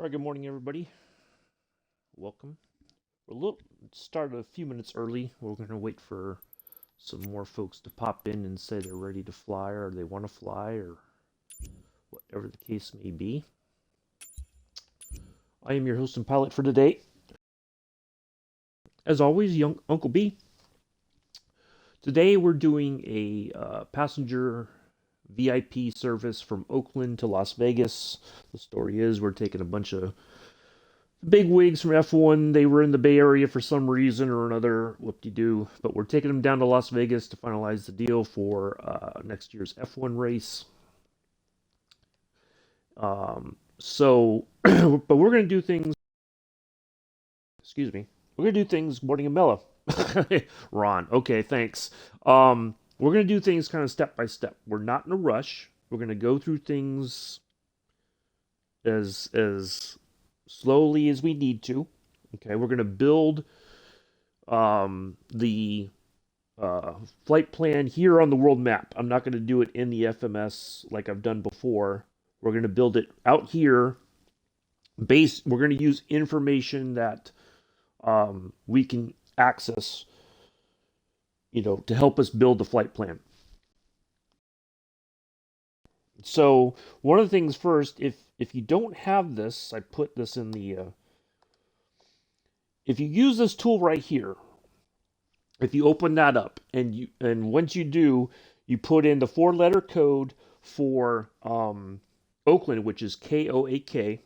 All right, good morning, everybody. Welcome. We'll start a few minutes early. We're going to wait for some more folks to pop in and say they're ready to fly or they want to fly or whatever the case may be. I am your host and pilot for today. As always, young Uncle B. Today we're doing a passenger VIP service from Oakland to Las Vegas. The story is we're taking a bunch of big wigs from F1. They were in the Bay Area for some reason or another, whoop-de-doo, but we're taking them down to Las Vegas to finalize the deal for next year's F1 race. But we're going to do things, we're going to do things, morning Imela. Ron, okay, thanks. We're going to do things kind of step by step. We're not in a rush. We're going to go through things as slowly as we need to. Okay, we're going to build the flight plan here on the world map. I'm not going to do it in the FMS like I've done before. We're going to build it out here. We're going to use information that we can access, to help us build the flight plan. So one of the things first, if you don't have this, I put this in the, if you use this tool right here, if you open that up and once you do, you put in the 4-letter code for Oakland, which is KOAK,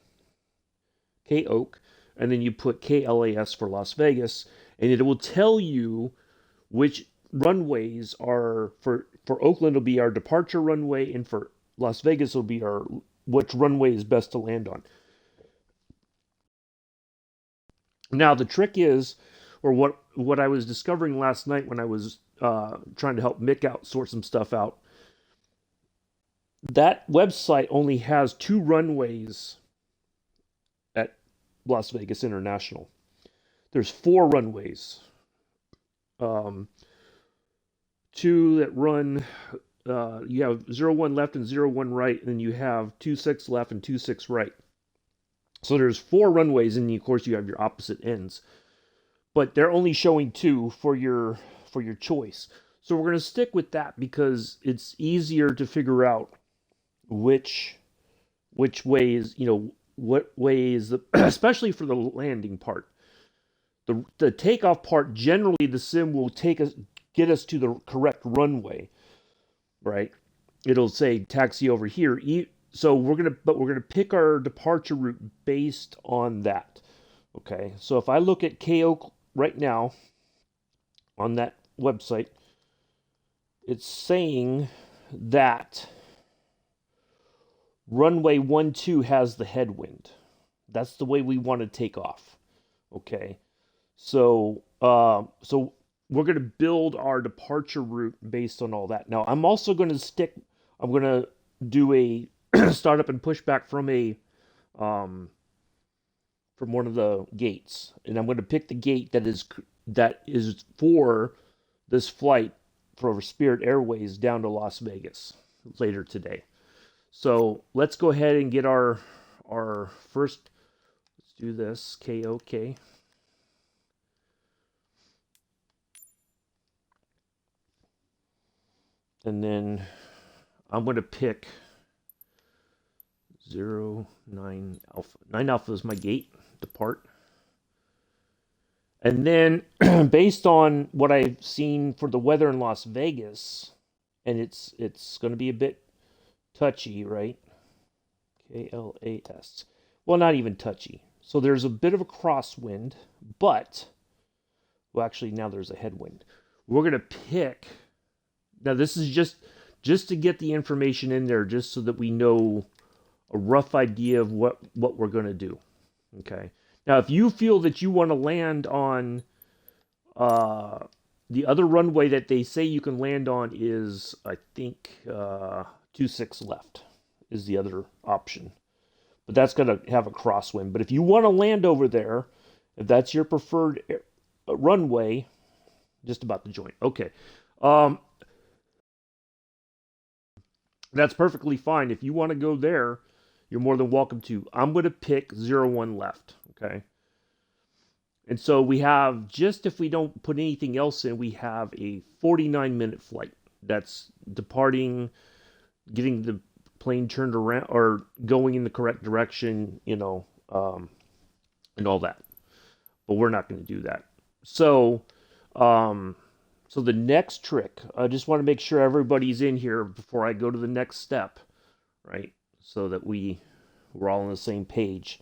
K-Oak, and then you put KLAS for Las Vegas, and it will tell you which runways are, for Oakland will be our departure runway, and for Las Vegas will be which runway is best to land on. Now the trick is, or what I was discovering last night when I was trying to help Mick out, sort some stuff out, that website only has 2 runways at Las Vegas International. There's 4 runways. 2 that run, you have 01 left and 01 right, and then you have 26 left and 26 right. So there's 4 runways, and of course you have your opposite ends. But they're only showing 2 for your choice. So we're going to stick with that because it's easier to figure out which way is, what way is the, especially for the landing part. The takeoff part, generally the sim will get us to the correct runway, right? It'll say taxi over here. So we're gonna pick our departure route based on that. Okay. So if I look at KO right now on that website, it's saying that runway 12 has the headwind. That's the way we want to take off. Okay. So we're going to build our departure route based on all that. Now, I'm going to do a startup and pushback from from one of the gates. And I'm going to pick the gate that is for this flight for Spirit Airways down to Las Vegas later today. So let's go ahead and get our first, let's do this, KOK. And then I'm going to pick 9 Alpha. 9 Alpha is my gate, depart. And then based on what I've seen for the weather in Las Vegas, and it's going to be a bit touchy, right? KLAS. Well, not even touchy. So there's a bit of a crosswind, but, well, actually now there's a headwind. We're going to pick. Now, this is just to get the information in there, just so that we know a rough idea of what we're going to do. Okay. Now, if you feel that you want to land on the other runway that they say you can land on is, I think, 26 left is the other option. But that's going to have a crosswind. But if you want to land over there, if that's your preferred runway, just about to join. Okay. That's perfectly fine. If you want to go there, you're more than welcome to. I'm going to pick 01 left, okay? And so we have, just if we don't put anything else in, we have a 49-minute flight that's departing, getting the plane turned around or going in the correct direction, and all that. But we're not going to do that. So, so the next trick, I just want to make sure everybody's in here before I go to the next step, right? So that we're all on the same page.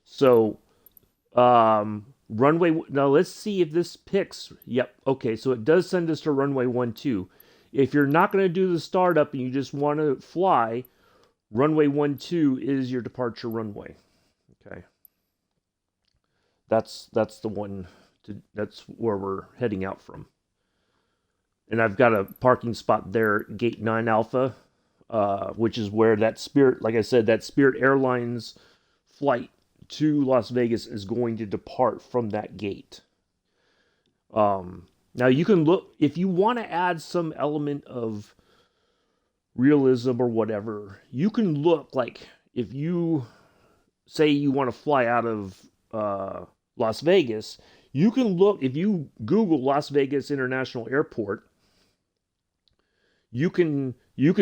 So, runway, now let's see if this picks. Yep, okay, so it does send us to runway 12. If you're not going to do the startup and you just want to fly, runway 12 is your departure runway. Okay. That's the one that's where we're heading out from. And I've got a parking spot there, gate 9 Alpha, which is where that Spirit, like I said, that Spirit Airlines flight to Las Vegas is going to depart from that gate. Now you can look, if you want to add some element of realism or whatever, you can look, like if you say you want to fly out of Las Vegas, you can look, if you Google Las Vegas International Airport, you can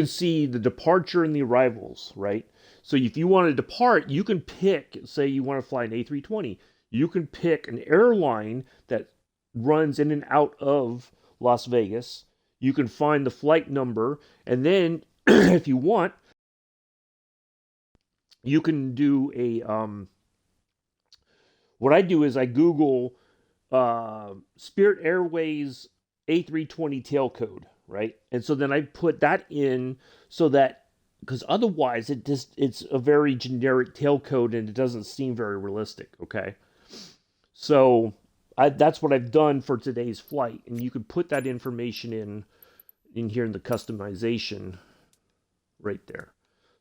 see the departure and the arrivals, right? So if you want to depart, you can pick, say you want to fly an A320, you can pick an airline that runs in and out of Las Vegas. You can find the flight number, and then if you want, you can do a what I do is I Google Spirit Airways A320 tail code, right? And so then I put that in, so that, because otherwise it's a very generic tail code and it doesn't seem very realistic, okay? So that's what I've done for today's flight, and you can put that information in here in the customization right there.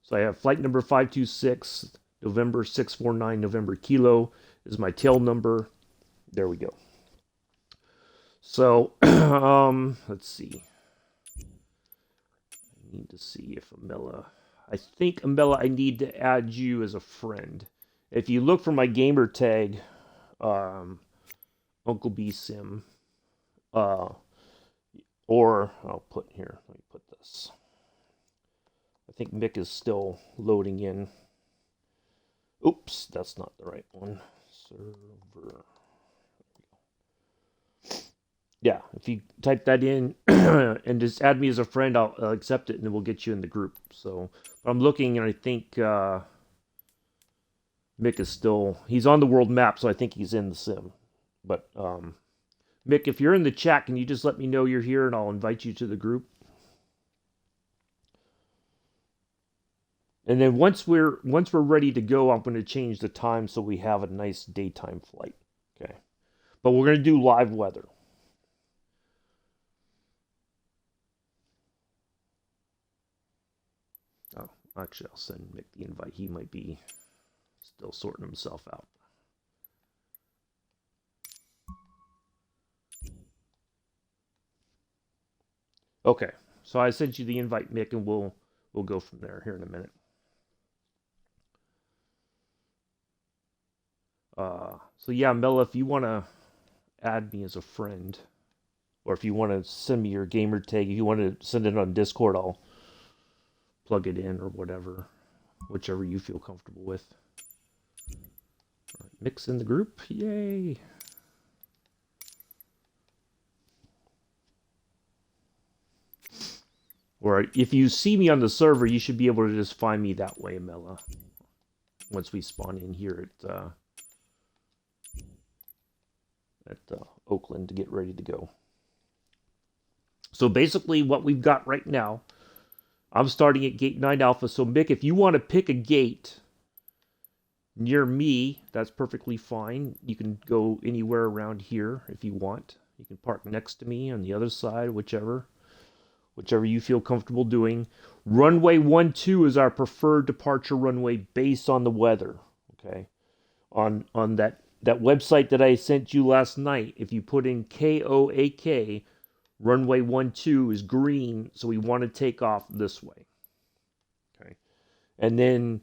So I have flight number 526, November 649, November Kilo is my tail number. There we go. So let's see. I need to see if I think Imela, I need to add you as a friend. If you look for my gamer tag, Uncle B Sim, or I'll put here, let me put this. I think Mick is still loading in. Oops, that's not the right one. Server. Yeah, if you type that in and just add me as a friend, I'll accept it and then we'll get you in the group. So I'm looking, and I think Mick is still, he's on the world map, so I think he's in the sim. But Mick, if you're in the chat, can you just let me know you're here and I'll invite you to the group? And then once we're ready to go, I'm going to change the time so we have a nice daytime flight. Okay. But we're going to do live weather. Oh, actually, I'll send Mick the invite. He might be still sorting himself out. Okay, so I sent you the invite, Mick, and we'll go from there here in a minute. So yeah, Mela, if you want to add me as a friend, or if you want to send me your gamer tag, if you want to send it on Discord, I'll plug it in or whatever, whichever you feel comfortable with. All right, Mick's in the group, yay! Or if you see me on the server, you should be able to just find me that way, Mela. Once we spawn in here at Oakland to get ready to go. So basically what we've got right now, I'm starting at gate 9 Alpha. So Mick, if you want to pick a gate near me, that's perfectly fine. You can go anywhere around here if you want. You can park next to me on the other side, whichever you feel comfortable doing. Runway 12 is our preferred departure runway based on the weather. Okay, on that website that I sent you last night, if you put in KOAK, runway 12 is green, so we want to take off this way. Okay, and then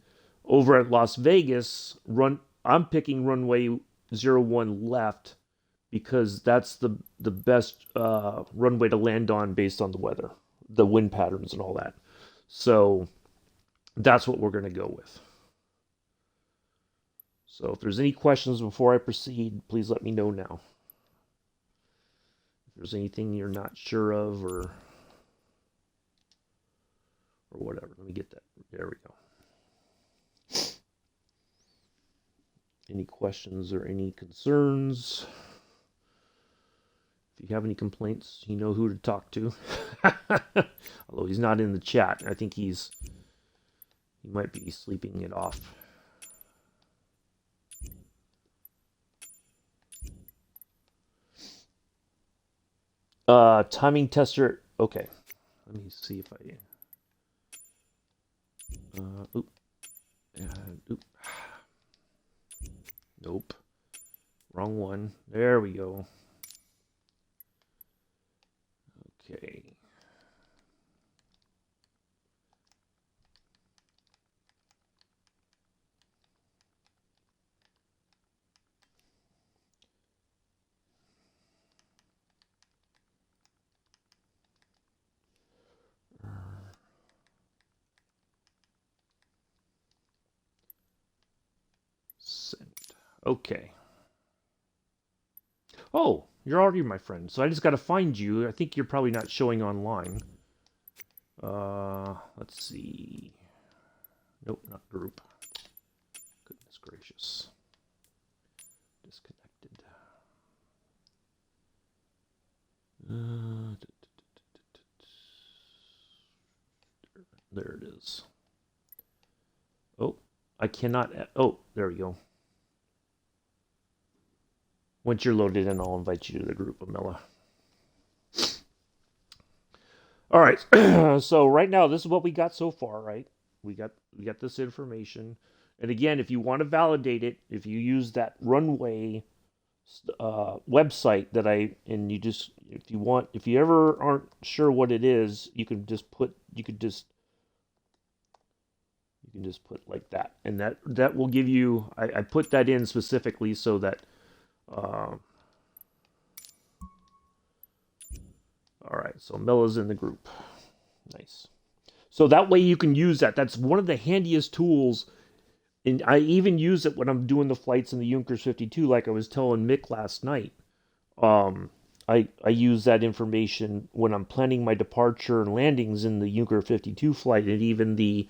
Over at Las Vegas, I'm picking runway 01 left because that's the best runway to land on based on the weather, the wind patterns, and all that. So that's what we're going to go with. So if there's any questions before I proceed, please let me know now. If there's anything you're not sure of or whatever. Let me get that. There we go. Any questions or any concerns? If you have any complaints, you know who to talk to. Although he's not in the chat. I think he might be sleeping it off. Timing tester. Okay. Let me see if I... oop. Oop. Nope. Wrong one. There we go. Okay. Okay. Oh, you're already my friend, so I just got to find you. I think you're probably not showing online. Let's see. Nope, not group. Goodness gracious. Disconnected. There it is. Oh, I cannot... Oh, there we go. Once you're loaded in, I'll invite you to the group, Imela. All right. So right now, this is what we got so far, right? We got this information. And again, if you want to validate it, if you use that runway website that if you ever aren't sure what it is, you can just put like that, and that will give you. I put that in specifically so that. All right, so Mela's in the group. Nice. So that way you can use that. That's one of the handiest tools. And I even use it when I'm doing the flights in the Junkers 52, like I was telling Mick last night. I use that information when I'm planning my departure and landings in the Junker 52 flight, and even the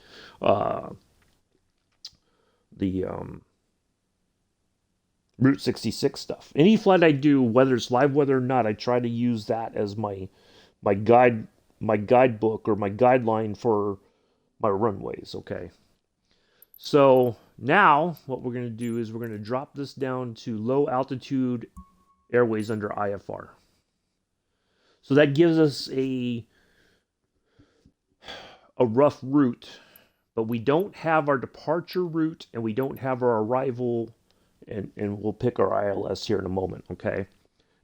Route 66 stuff. Any flight I do, whether it's live weather or not, I try to use that as my guidebook or my guideline for my runways. Okay. So now what we're going to do is we're going to drop this down to low altitude airways under IFR. So that gives us a rough route, but we don't have our departure route and we don't have our arrival, and we'll pick our ILS here in a moment, okay?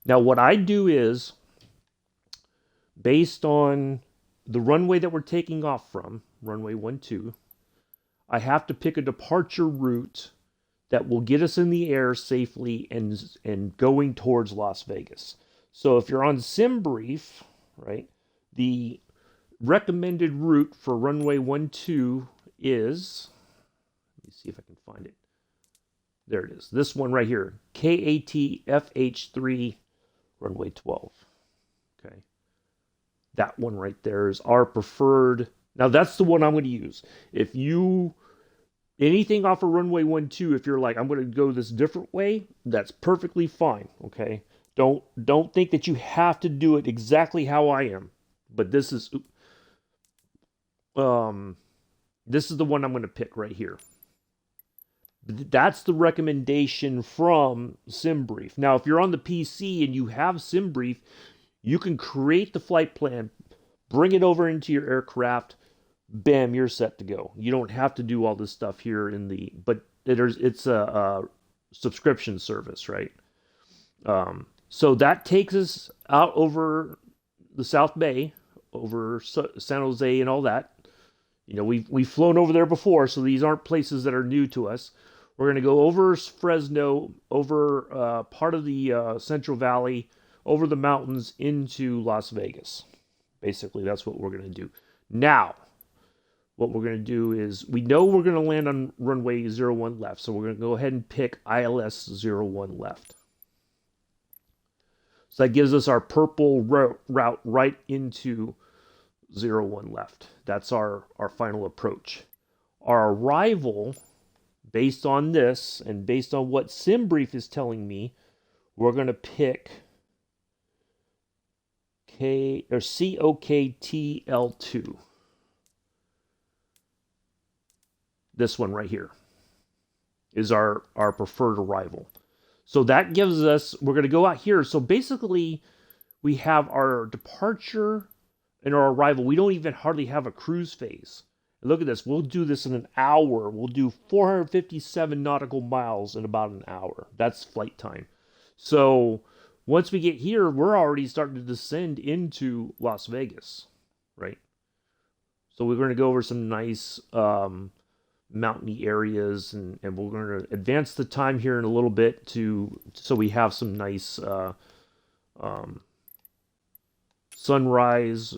Now what I do is, based on the runway that we're taking off from, runway 12, I have to pick a departure route that will get us in the air safely and going towards Las Vegas. So if you're on SimBrief, right, the recommended route for runway 12 is, let me see if I can find it. There it is. This one right here, KATFH3 runway 12. Okay. That one right there is our preferred. Now that's the one I'm going to use. If you anything off of runway 12, if you're like, I'm going to go this different way, that's perfectly fine, okay? Don't think that you have to do it exactly how I am. But this is the one I'm going to pick right here. That's the recommendation from SimBrief. Now, if you're on the PC and you have SimBrief, you can create the flight plan, bring it over into your aircraft, bam, you're set to go. You don't have to do all this stuff here but it's a subscription service, right? So that takes us out over the South Bay, over San Jose and all that. we've flown over there before, so these aren't places that are new to us. We're going to go over Fresno, over part of the Central Valley, over the mountains into Las Vegas. Basically, that's what we're going to do. Now, what we're going to do is, we know we're going to land on runway 01 left, so we're going to go ahead and pick ILS 01 left. So that gives us our purple route right into 01 left. That's our final approach. Our arrival, based on this and based on what SimBrief is telling me, we're going to pick COKTL2. This one right here is our preferred arrival. So that gives us, we're going to go out here. So basically, we have our departure and our arrival. We don't even hardly have a cruise phase. And look at this. We'll do this in an hour. We'll do 457 nautical miles in about an hour. That's flight time. So once we get here, we're already starting to descend into Las Vegas, right? So we're going to go over some nice mountainy areas, and we're going to advance the time here in a little bit so we have some nice sunrise,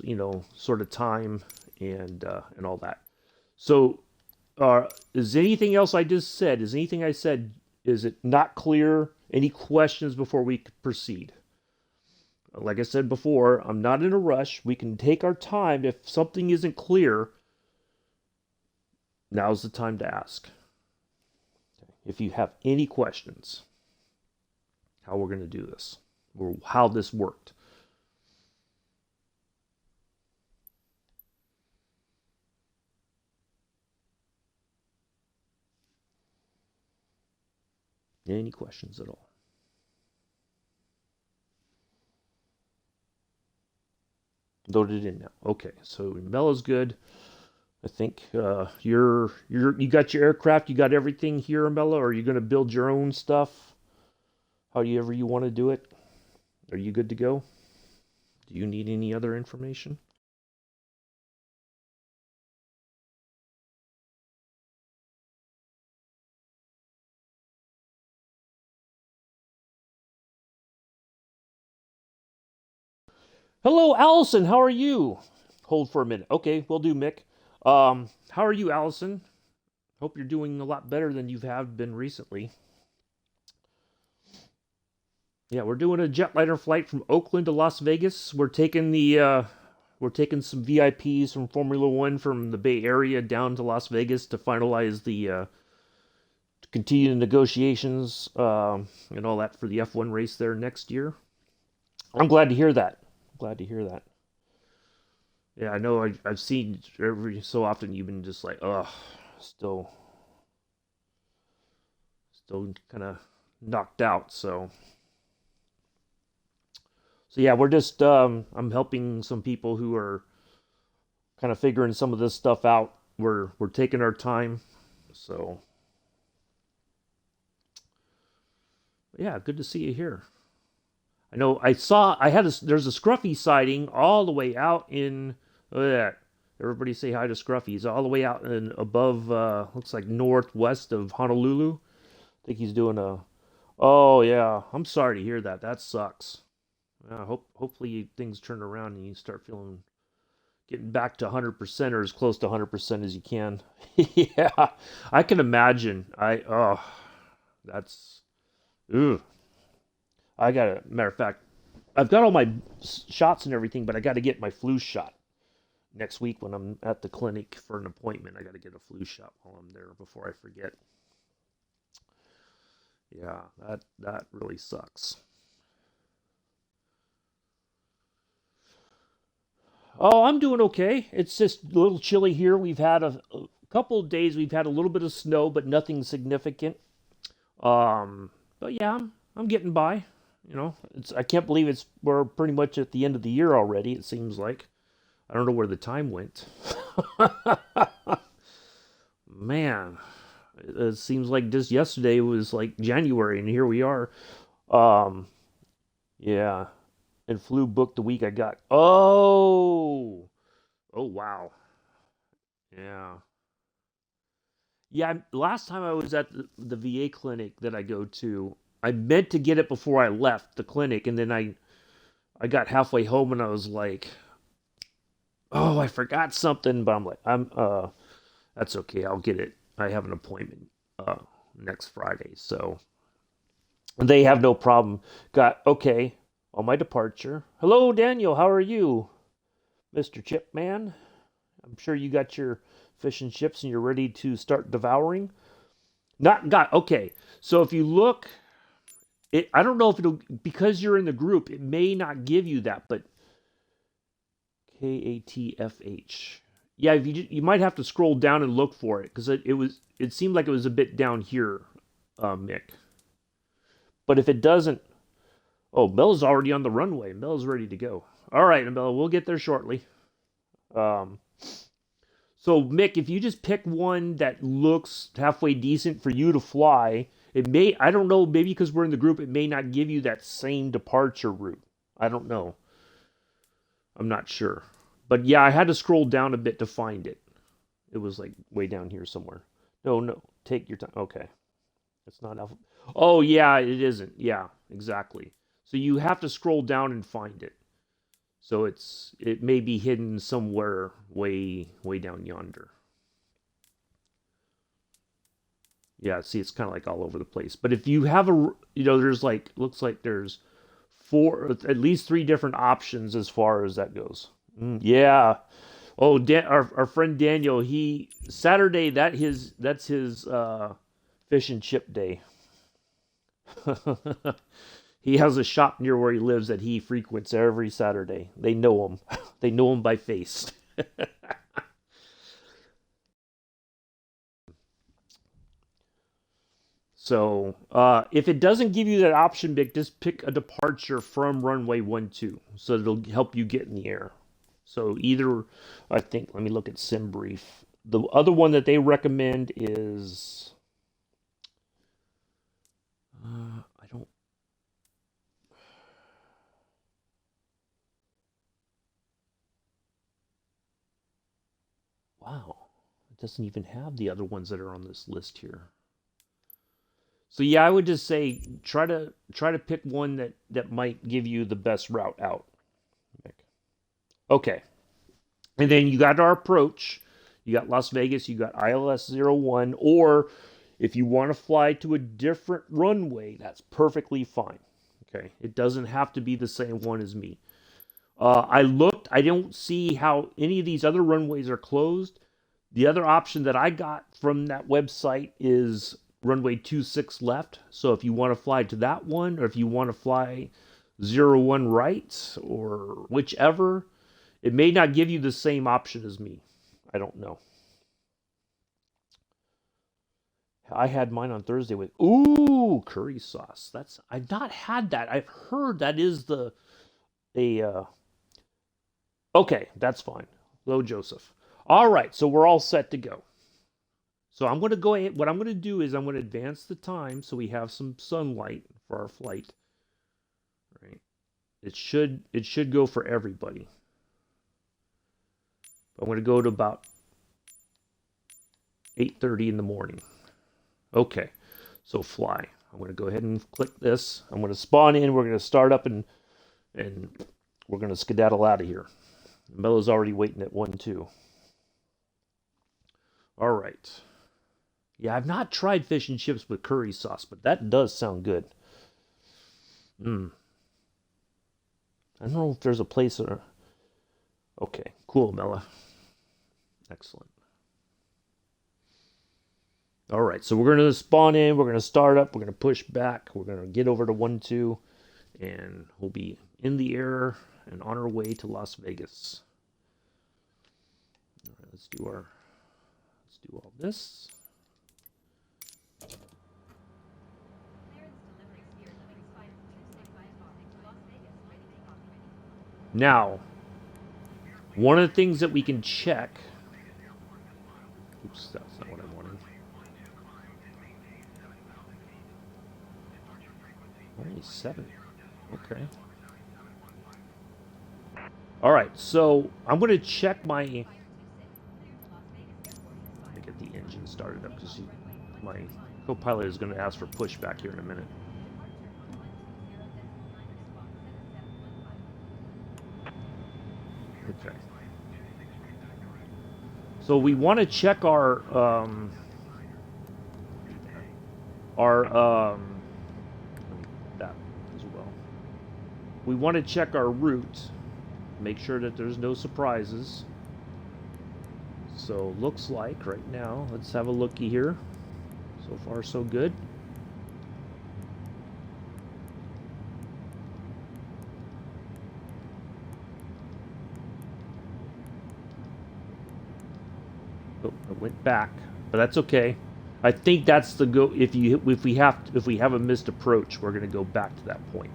sort of time and all that. So is anything else I just said? Is anything I said, is it not clear? Any questions before we proceed? Like I said before, I'm not in a rush. We can take our time. If something isn't clear, now's the time to ask. If you have any questions, how we're going to do this, or how this worked. Any questions at all? Loaded in now. Okay, so Imela's good. I think you got your aircraft, you got everything here, Imela, or are you going to build your own stuff? However you want to do it. Are you good to go? Do you need any other information? Hello, Allison. How are you? Hold for a minute. Okay, we'll do Mick. How are you, Allison? Hope you're doing a lot better than you have been recently. Yeah, we're doing a jetliner flight from Oakland to Las Vegas. We're taking some VIPs from Formula One from the Bay Area down to Las Vegas to finalize to continue the negotiations and all that for the F1 race there next year. I'm glad to hear that. Yeah, I know. I've seen every so often you've been just like, still kind of knocked out. So yeah, we're just I'm helping some people who are kind of figuring some of this stuff out. We're taking our time. So yeah, good to see you here. I know there's a Scruffy sighting all the way out in, everybody say hi to Scruffy. He's all the way out in above, looks like northwest of Honolulu. I think he's doing oh yeah, I'm sorry to hear that. That sucks. Hopefully things turn around and you start getting back to 100% or as close to 100% as you can. Yeah, I can imagine. That's, ugh. Matter of fact, I've got all my shots and everything, but I got to get my flu shot next week when I'm at the clinic for an appointment. I got to get a flu shot while I'm there before I forget. Yeah, that really sucks. Oh, I'm doing okay. It's just a little chilly here. We've had a couple of days. We've had a little bit of snow, but nothing significant. But yeah, I'm getting by. I can't believe we're pretty much at the end of the year already. It seems like I don't know where the time went. Man, it seems like just yesterday was like January, and here we are. Um, yeah, and flu booked the week I got. Oh wow. Yeah. Yeah, last time I was at the VA clinic that I go to, I meant to get it before I left the clinic, and then I got halfway home and I was like, "Oh, I forgot something." But I'm like, that's okay. I'll get it. I have an appointment uh next Friday, so they have no problem. Got okay on my departure. Hello, Daniel. How are you, Mister Chipman? I'm sure you got your fish and chips and you're ready to start devouring. Not got okay. So if you look, I don't know if it'll because you're in the group. It may not give you that, but KATFH. Yeah, if you might have to scroll down and look for it because it seemed like it was a bit down here, Mick. But if it doesn't, oh, Mel's already on the runway. Mel's ready to go. All right, Mel, we'll get there shortly. Um, so Mick, if you just pick one that looks halfway decent for you to fly, it may I don't know, maybe because we're in the group, it may not give you that same departure route. I don't know. I'm not sure. But yeah, I had to scroll down a bit to find it. It was like way down here somewhere. No, no, take your time. Okay. It's not alpha. Oh yeah, it isn't. Yeah, exactly. So you have to scroll down and find it. So it may be hidden somewhere way down yonder. Yeah, see, it's kind of like all over the place. But if you have there's like looks like there's four, at least three different options as far as that goes. Yeah. Oh, our friend Daniel, he Saturday that's his fish and chip day. He has a shop near where he lives that he frequents every Saturday. They know him. They know him by face. So, if it doesn't give you that option, Vic, just pick a departure from runway 12, so it'll help you get in the air. So either, I think, let me look at SimBrief. The other one that they recommend is, I don't, wow, it doesn't even have the other ones that are on this list here. So yeah, I would just say try to pick one that might give you the best route out. Okay, and then you got our approach. You got Las Vegas. You got ILS 01. Or if you want to fly to a different runway, that's perfectly fine. Okay, it doesn't have to be the same one as me. I looked. I don't see how any of these other runways are closed. The other option that I got from that website is runway 26 left. So if you want to fly to that one, or if you want to fly 01 right, or whichever, it may not give you the same option as me. I don't know. I had mine on Thursday with curry sauce. That's I've not had that. I've heard that is the a okay, that's fine. Hello, Joseph. All right, so we're all set to go. So I'm going to go ahead. What I'm going to do is I'm going to advance the time so we have some sunlight for our flight. Right. It should go for everybody. I'm going to go to about 8:30 in the morning. Okay. So fly. I'm going to go ahead and click this. I'm going to spawn in. We're going to start up and we're going to skedaddle out of here. Melo's already waiting at 1-2. All right. Yeah, I've not tried fish and chips with curry sauce, but that does sound good. Mm. I don't know if there's a place or. Okay, cool, Mela. Excellent. All right, so we're going to spawn in. We're going to start up. We're going to push back. We're going to get over to 1-2, and we'll be in the air and on our way to Las Vegas. All right, let's do all this. Now, one of the things that we can check. Oops, that's not what I wanted. Only 7. Okay. All right, so I'm going to check my. My co-pilot is going to ask for pushback here in a minute. Okay. So we want to check our that as well. We want to check our route, make sure that there's no surprises. So looks like right now, let's have a looky here. So far so good. Oh, I went back, but that's okay. I think that's the go. If we have a missed approach, we're going to go back to that point.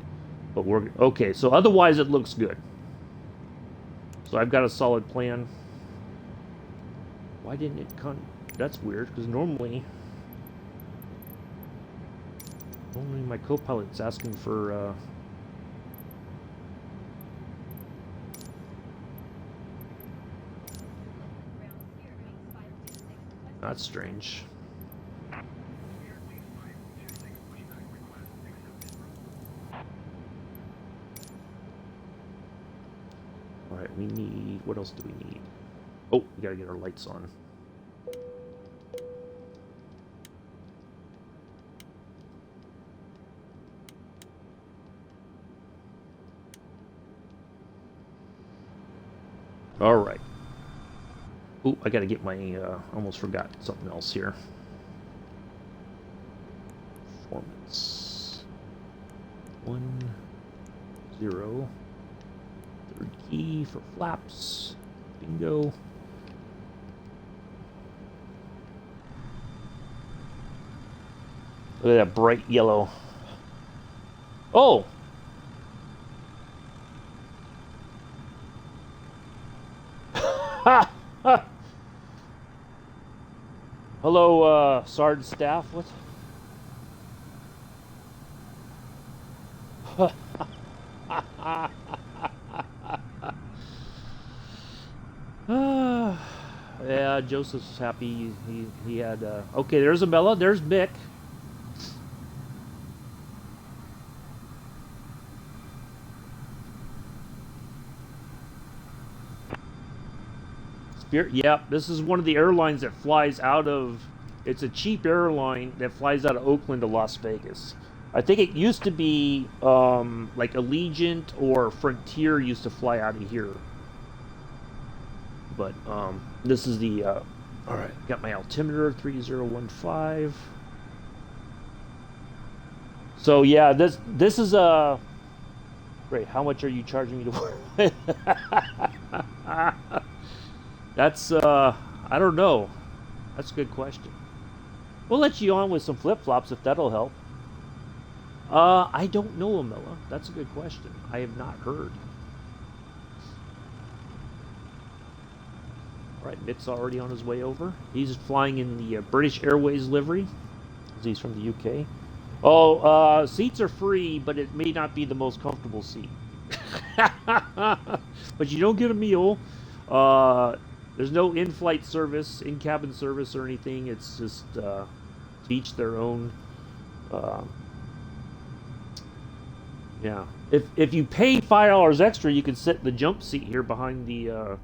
But we're okay. So otherwise, it looks good. So I've got a solid plan. Why didn't it come? That's weird because normally my co-pilot's asking for. That's strange. Alright, we need... What else do we need? Oh, we gotta get our lights on. Alright. Oh, I gotta get my... almost forgot something else here. Performance. 1, 0... Third key for flaps. Bingo. Look at that bright yellow. Oh! Ha! Ha! Hello, Sergeant Staff. What? Yeah, Joseph's happy he had okay, there's Imela, there's Mick. Spirit, yeah, this is one of the airlines that flies out of, it's a cheap airline that flies out of Oakland to Las Vegas. I think it used to be like Allegiant or Frontier used to fly out of here. But this is the all right, got my altimeter 3015. So yeah, this is a great. How much are you charging me to work? That's I don't know. That's a good question. We'll let you on with some flip-flops if that'll help. I don't know, Imela. That's a good question. I have not heard. Alright, Mick's already on his way over. He's flying in the British Airways livery. He's from the UK. Oh, seats are free, but it may not be the most comfortable seat. But you don't get a meal. There's no in-flight service, in-cabin service or anything. It's just to each their own. Yeah. If you pay $5 extra, you can sit in the jump seat here behind the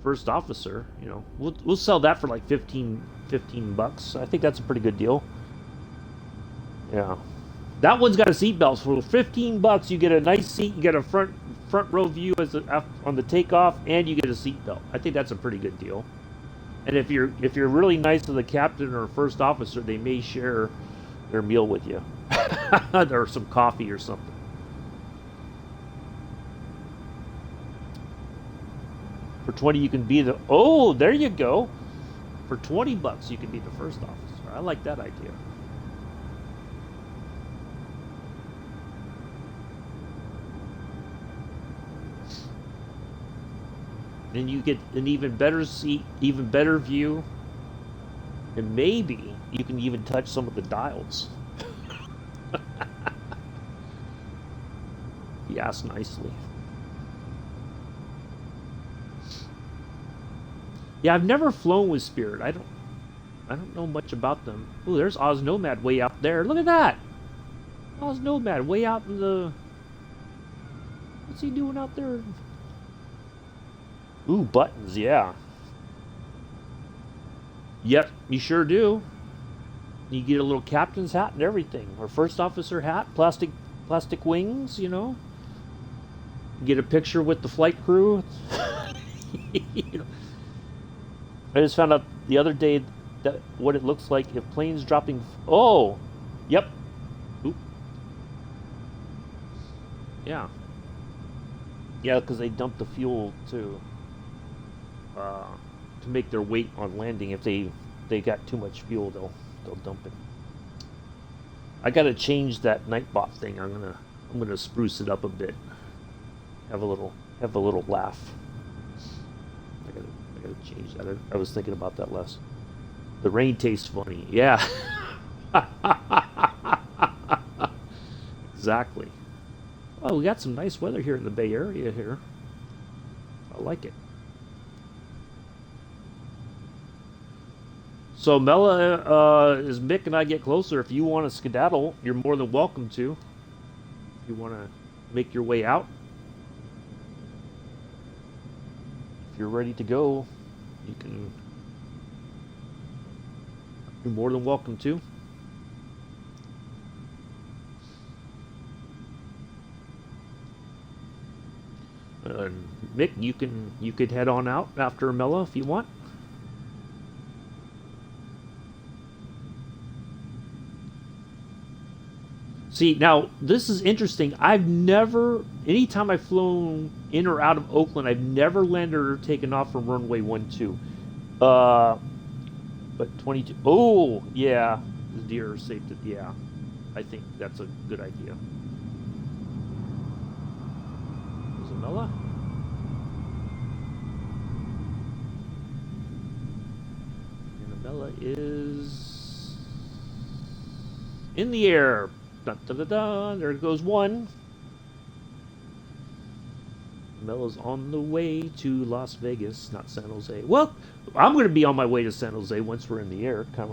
first officer. You know, we'll sell that for like 15 bucks. I think that's a pretty good deal. Yeah. That one's got a seatbelt. For 15 bucks, you get a nice seat. You get a front row view on the takeoff, and you get a seatbelt. I think that's a pretty good deal. And if you're really nice to the captain or first officer, they may share their meal with you, or some coffee or something. For 20, you can be the... Oh, there you go. For 20 bucks, you can be the first officer. I like that idea. And you get an even better seat, even better view. And maybe you can even touch some of the dials. He asked nicely. Yeah, I've never flown with Spirit. I don't know much about them. Ooh, there's Oz Nomad way out there. Look at that! Oz Nomad way out in the... What's he doing out there? Ooh, buttons, yeah. Yep, you sure do. You get a little captain's hat and everything. Or first officer hat, plastic wings, you know. Get a picture with the flight crew. You know. I just found out the other day that what it looks like if planes dropping... Oh! Yep. Oop. Yeah. Yeah, because they dump the fuel to make their weight on landing. If they got too much fuel, they'll dump it. I gotta change that Nightbot thing. I'm gonna spruce it up a bit. Have a little laugh. I gotta change that. I was thinking about that less. The rain tastes funny. Yeah. Exactly. Oh, we got some nice weather here in the Bay Area here. I like it. So Mela, as Mick and I get closer, if you want to skedaddle, you're more than welcome to. If you want to make your way out, if you're ready to go, you can. You're more than welcome to. Mick, you could head on out after Mela if you want. See, now this is interesting. I've never, anytime I've flown in or out of Oakland, I've never landed or taken off from runway 12. But 22. Oh, yeah, the deer are safe to. Yeah, I think that's a good idea. Imela? And Imela is in the air. Dun, dun, dun, dun. There goes one. Imela's on the way to Las Vegas, not San Jose. Well, I'm going to be on my way to San Jose once we're in the air. Kind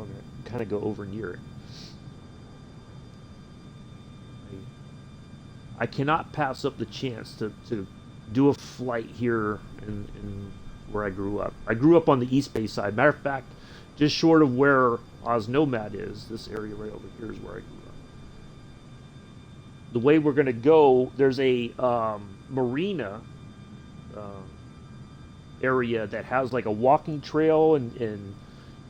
of go over near it. I cannot pass up the chance to do a flight here in where I grew up. I grew up on the East Bay side. Matter of fact, just short of where Oz Nomad is, this area right over here is where I grew up. The way we're going to go, there's a marina area that has like a walking trail and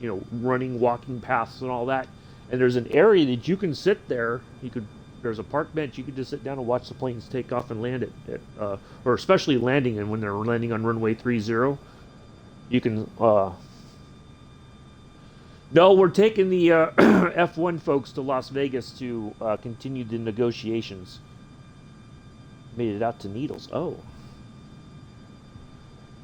you know, running walking paths and all that. And there's an area that you can sit there. There's a park bench. You could just sit down and watch the planes take off and land or especially landing. And when they're landing on runway 30, you can. No, we're taking the F1 folks to Las Vegas to continue the negotiations. Made it out to Needles. Oh.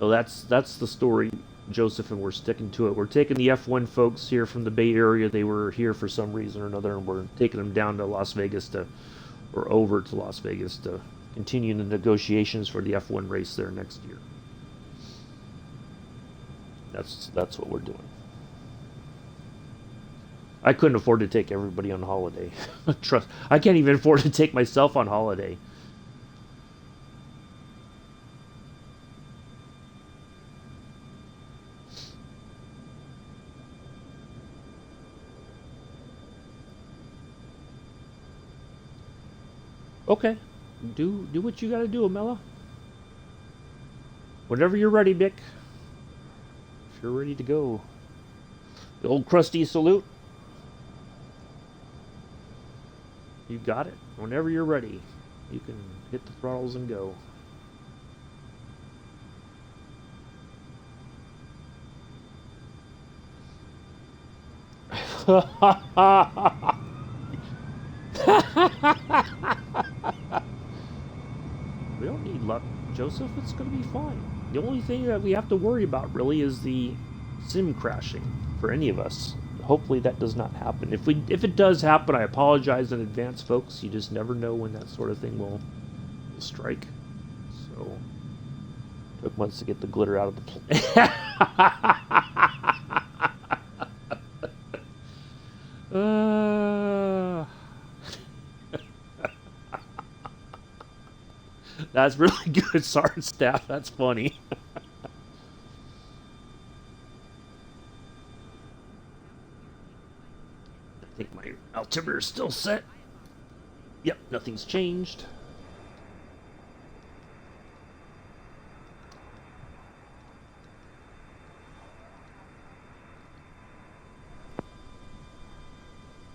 No, that's the story, Joseph, and we're sticking to it. We're taking the F1 folks here from the Bay Area. They were here for some reason or another, and we're taking them down to Las Vegas or over to Las Vegas to continue the negotiations for the F1 race there next year. That's what we're doing. I couldn't afford to take everybody on holiday. Trust, I can't even afford to take myself on holiday. Okay, do what you gotta do, Imela. Whenever you're ready, Mick. If you're ready to go. The old crusty salute. You got it. Whenever you're ready, you can hit the throttles and go. We don't need luck, Joseph. It's going to be fine. The only thing that we have to worry about really is the sim crashing for any of us. Hopefully that does not happen. If it does happen, I apologize in advance, folks. You just never know when that sort of thing will strike. So it took months to get the glitter out of the plane. That's really good, Sergeant Staff. That's funny. I think my altimeter is still set. Yep, nothing's changed.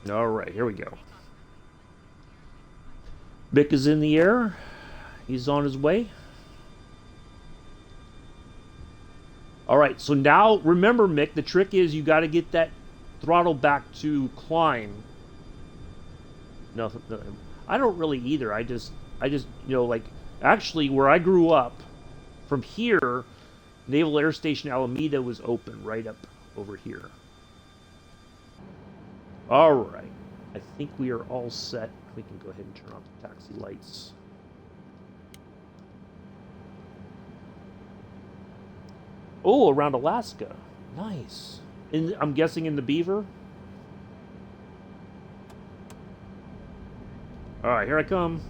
All right, here we go. Mick is in the air. He's on his way. All right, so now remember, Mick, the trick is you got to get that throttle back to climb. No, I don't really either. Like, actually, where I grew up, from here, Naval Air Station Alameda was open right up over here. All right, I think we are all set. We can go ahead and turn off the taxi lights. Oh, around Alaska. Nice. I'm guessing in the Beaver? All right, here I come.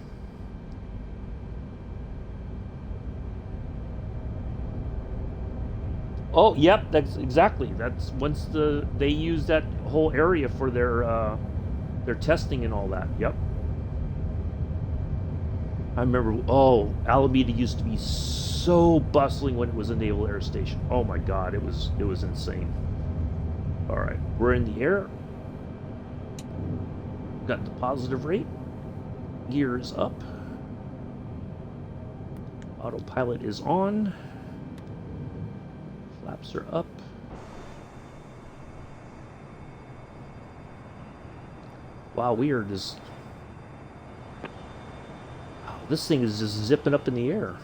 Oh, yep, that's exactly. That's once they use that whole area for their testing and all that. Yep. I remember. Oh, Alameda used to be so bustling when it was a naval air station. Oh my God, it was insane. All right, we're in the air. Got the positive rate. Gears up. Autopilot is on. Flaps are up. Wow, we are just... Wow, this thing is just zipping up in the air.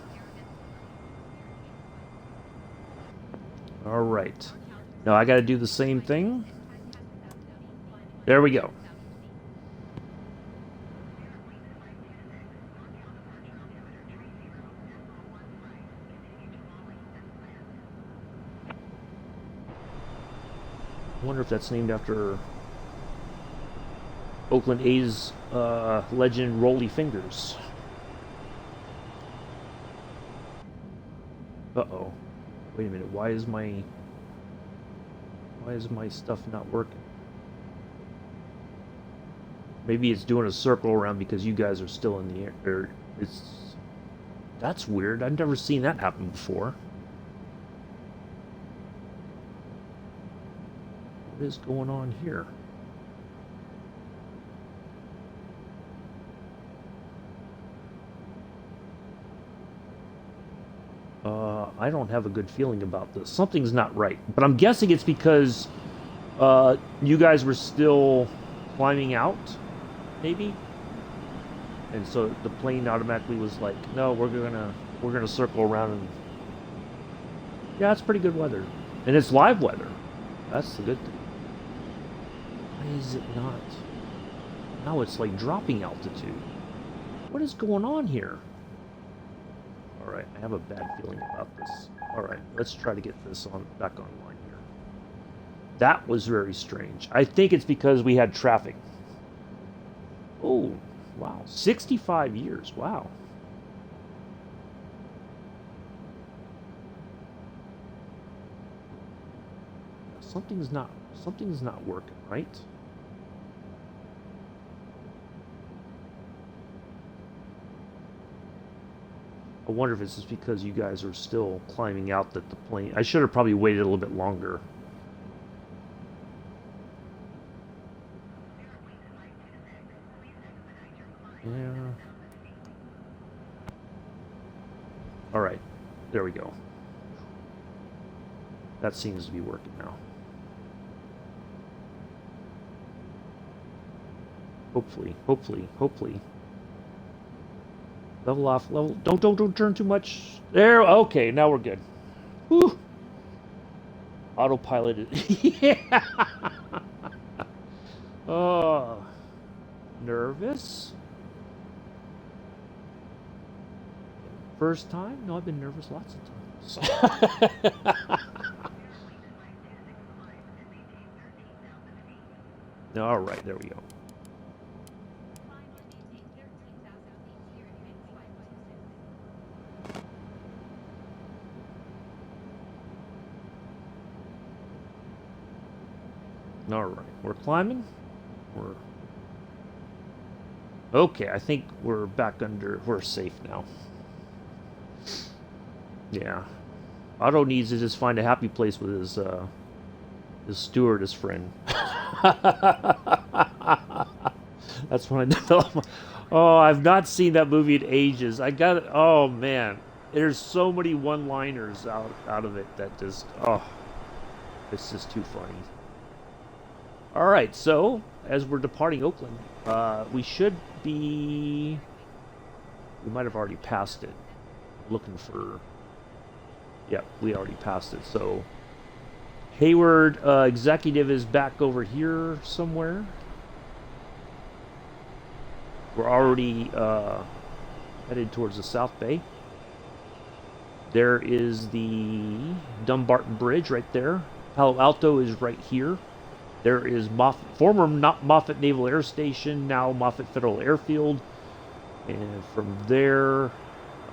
All right. Now I got to do the same thing. There we go. I wonder if that's named after Oakland A's legend Rollie Fingers. Uh-oh. Wait a minute. Why is my stuff not working? Maybe it's doing a circle around because you guys are still in the air. That's weird. I've never seen that happen before. What is going on here? I don't have a good feeling about this. Something's not right. But I'm guessing it's because you guys were still climbing out, maybe? And so the plane automatically was like, no, we're gonna circle around and... Yeah, it's pretty good weather. And it's live weather. That's the good thing. Why is it not? Now it's like dropping altitude. What is going on here? Alright, I have a bad feeling about this. Alright, let's try to get this back online here. That was very strange. I think it's because we had traffic. Oh, wow. 65 years. Wow. Something's not working, right? I wonder if it's just because you guys are still climbing out that the plane... I should have probably waited a little bit longer. Yeah. Alright. There we go. That seems to be working now. Hopefully. Level off, don't turn too much. There, okay, now we're good. Whew. Autopilot yeah. Oh, nervous? First time? No, I've been nervous lots of times. All right, there we go. All right, we're climbing. We're okay. I think we're back under. We're safe now. Yeah. Otto needs to just find a happy place with his stewardess friend. That's what I know. Oh, I've not seen that movie in ages. I got it. Oh man, there's so many one-liners out of it that just it's just too funny. All right, so as we're departing Oakland, we should be. We might have already passed it. Looking for. Yep, we already passed it. So Hayward Executive is back over here somewhere. We're already headed towards the South Bay. There is the Dumbarton Bridge right there. Palo Alto is right here. There is former Moffett Naval Air Station, now Moffett Federal Airfield. And from there,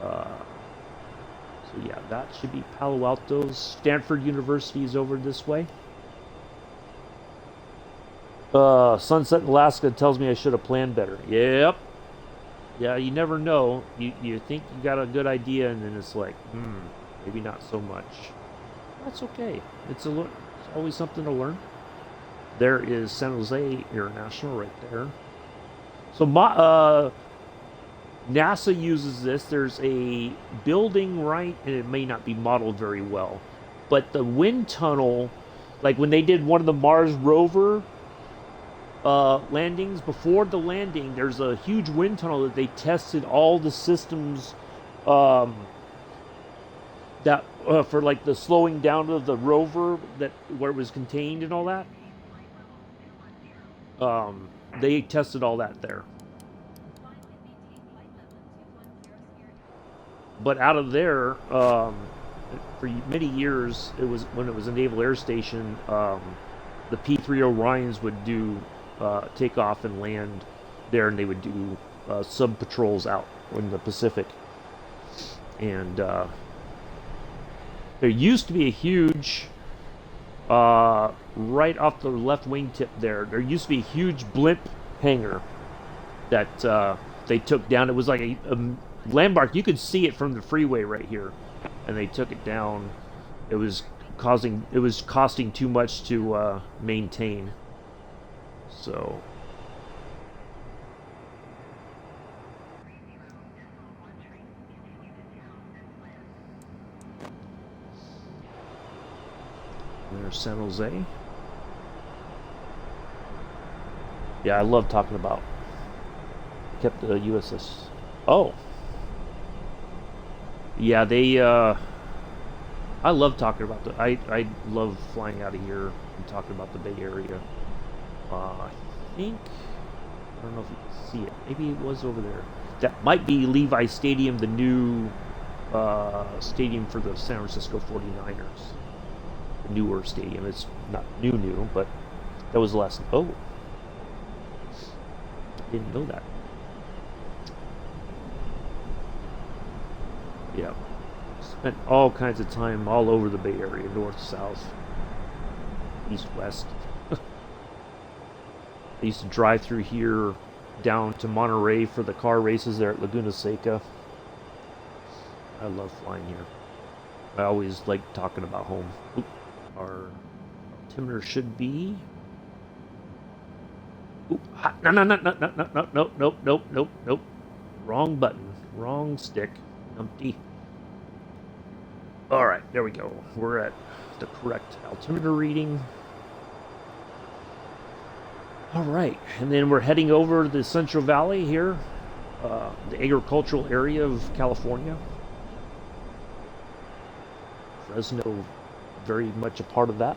so yeah, that should be Palo Alto's. Stanford University is over this way. Sunset in Alaska tells me I should have planned better. Yep. Yeah, you never know. You think you got a good idea, and then it's like, maybe not so much. That's okay. It's always something to learn. There is San Jose International right there. So NASA uses this. There's a building right, and it may not be modeled very well, but the wind tunnel, like when they did one of the Mars rover landings, before the landing, there's a huge wind tunnel that they tested all the systems that for like the slowing down of the rover, that where it was contained and all that. They tested all that there. But out of there, for many years, it was when it was a naval air station. The P-3 Orions would do take off and land there, and they would do sub patrols out in the Pacific. And there used to be a huge, right off the left wingtip there. There used to be a huge blimp hangar that they took down. It was like a landmark. You could see it from the freeway right here, and they took it down. It was costing too much to maintain. So there's San Jose. Yeah, I love talking about. Kept the USS. Oh. Yeah, they I love talking about I love flying out of here and talking about the Bay Area. I think I don't know if you can see it. Maybe it was over there. That might be Levi Stadium, the new stadium for the San Francisco 49ers. The newer stadium. It's not new, but that was the last. Oh, didn't know that. Yeah. Spent all kinds of time all over the Bay Area, north, south, east, west. I used to drive through here down to Monterey for the car races there at Laguna Seca. I love flying here. I always like talking about home. Oop. Our altimeter should be. Oop. Nope. Wrong button. Wrong stick. Numpty. All right, there we go. We're at the correct altimeter reading. All right, and then we're heading over the Central Valley here, the agricultural area of California. Fresno, very much a part of that.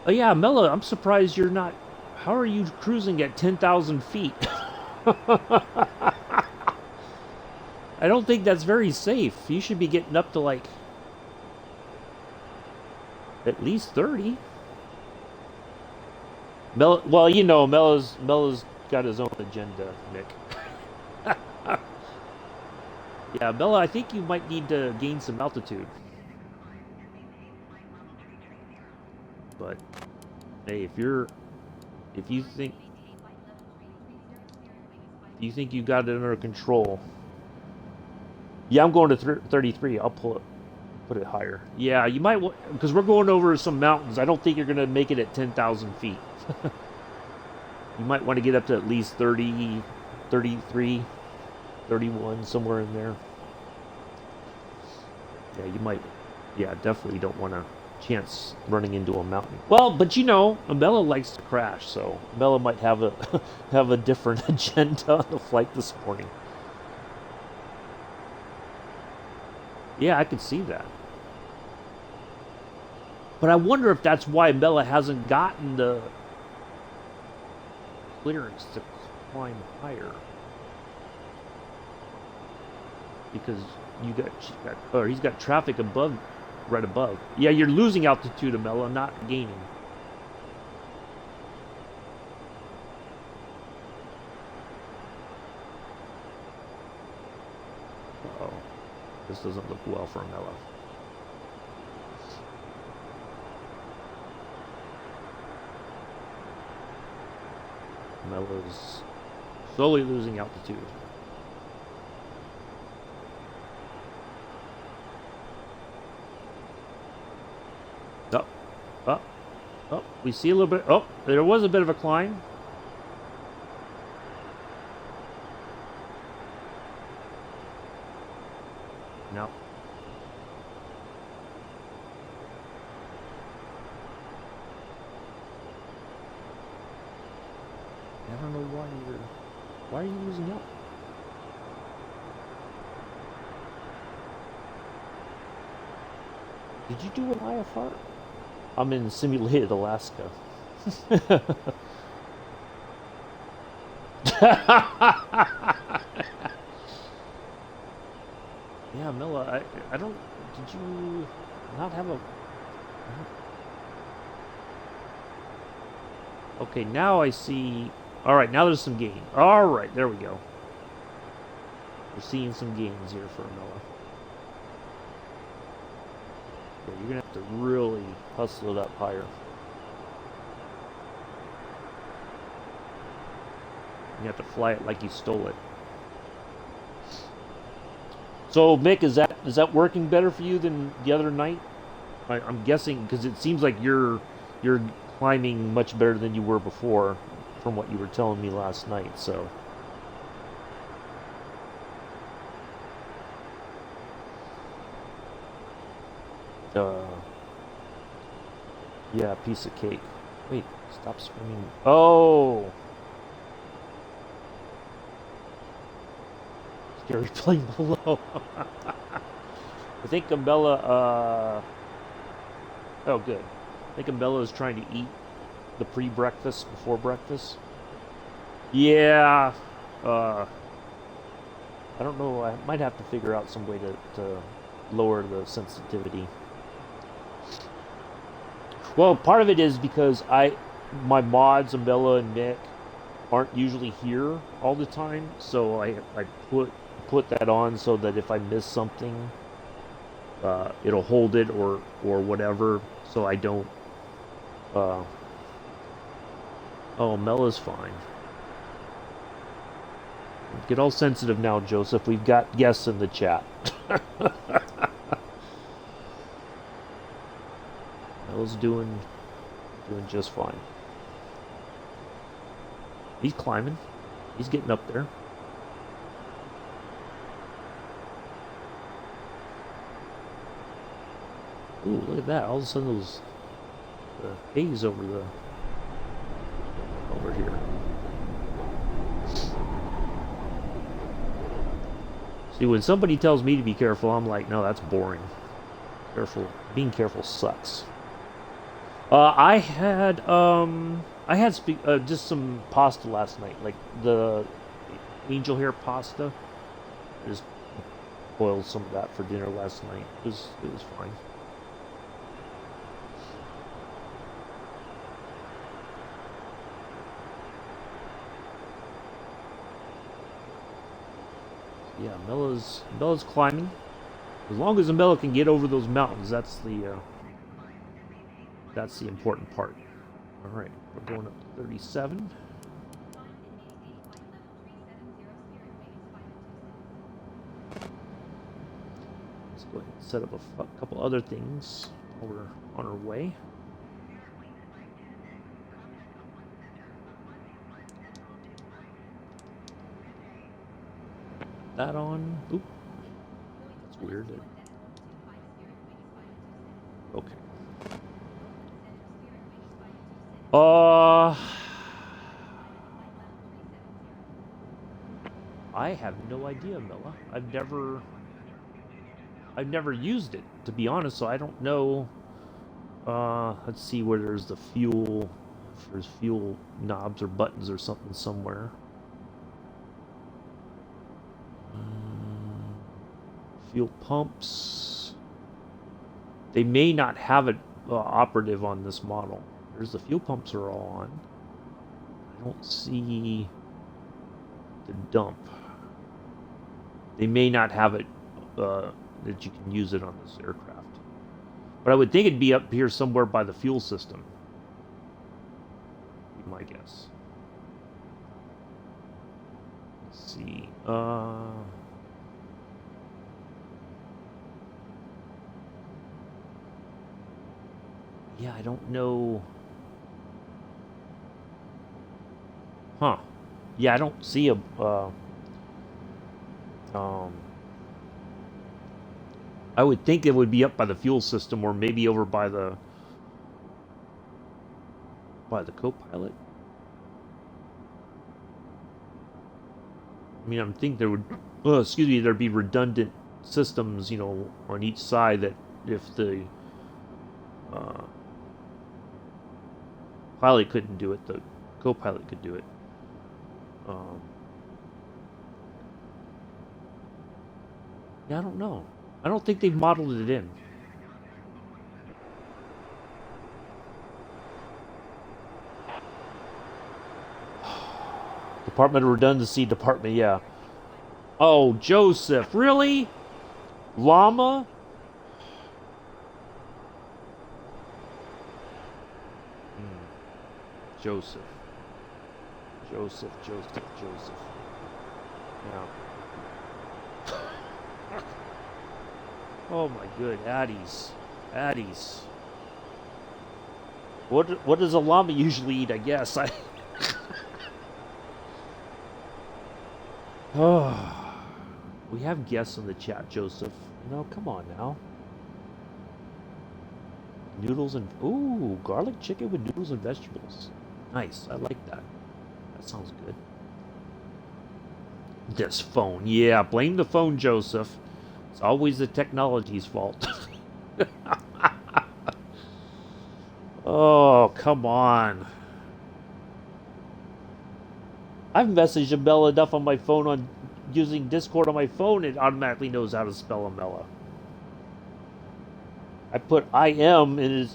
Oh yeah, Mela, I'm surprised you're not. How are you cruising at 10,000 feet? I don't think that's very safe. You should be getting up to like at least 30. Well, you know, Mela's got his own agenda, Mick. Yeah, Mela, I think you might need to gain some altitude. But hey, if you got it under control, yeah, I'm going to 33. I'll put it higher. Yeah, you might because we're going over some mountains. I don't think you're gonna make it at 10,000 feet. You might want to get up to at least 30, 33, 31, somewhere in there. Yeah, you might. Yeah, definitely don't want to chance running into a mountain. Well, but you know, Imela likes to crash, so Imela might have a have a different agenda on the flight this morning. Yeah, I could see that. But I wonder if that's why Imela hasn't gotten the clearance to climb higher. Because he's got traffic above, right above. Yeah, you're losing altitude, Imela, not gaining. Uh-oh. This doesn't look well for Imela. Imela's slowly losing altitude. Oh, oh, oh, we see a little bit. Oh, there was a bit of a climb. No. I don't know why are you losing out? Did you do an IFR? I'm in simulated Alaska. Yeah, Milla, I don't. Did you not have a? Okay, now I see. All right, now there's some gain. All right, there we go. We're seeing some gains here for Milla. Yeah, you're gonna have to really hustle it up higher. You have to fly it like you stole it. So, Mick, is that working better for you than the other night? I'm guessing because it seems like you're climbing much better than you were before, from what you were telling me last night. So, uh, yeah, piece of cake. Wait, stop screaming. Oh, scary plane below. I think Imela. Oh, good. I think Imela is trying to eat the pre-breakfast before breakfast. Yeah. Uh, I don't know. I might have to figure out some way to lower the sensitivity. Well, part of it is because my mods, Imela and Mick, aren't usually here all the time, so I put that on so that if I miss something, it'll hold it or whatever, so I don't. Uh, oh, Mella's fine. Get all sensitive now, Joseph. We've got guests in the chat. Mella's doing just fine. He's climbing. He's getting up there. Ooh, look at that! All of a sudden, those haze over here. See, when somebody tells me to be careful, I'm like, no, that's boring. Careful, being careful sucks. I had just some pasta last night, like the angel hair pasta. I just boiled some of that for dinner last night. It was fine. Yeah, Mella's climbing. As long as Imela can get over those mountains, That's the important part. All right, we're going up to 37. Let's go ahead and set up a couple other things while we're on our way. That on. Oop. That's weird. Okay. I have no idea, Milla. I've never used it, to be honest, so I don't know. Let's see where there's the fuel. If there's fuel knobs or buttons or something somewhere. Fuel pumps. They may not have it operative on this model. There's the fuel pumps are all on. I don't see the dump. They may not have it that you can use it on this aircraft. But I would think it'd be up here somewhere by the fuel system. Be my guess. Let's see. Yeah, I don't know. Huh. Yeah, I don't see a I would think it would be up by the fuel system or maybe over by the co-pilot. I mean, I'm thinking there would there'd be redundant systems, you know, on each side that if the pilot couldn't do it, the co-pilot could do it. Yeah, I don't know. I don't think they've modeled it in. Department of Redundancy Department, yeah. Oh, Joseph, really? Llama? Joseph. Yeah. Oh my good, Addies. What does a llama usually eat, I guess? Oh, we have guests in the chat, Joseph. No, come on now. Noodles and ooh, garlic chicken with noodles and vegetables. Nice, I like that. That sounds good. This phone, yeah, blame the phone, Joseph. It's always the technology's fault. Oh, come on. I've messaged Imela enough on my phone on using Discord on my phone, it automatically knows how to spell Imela. I put I am and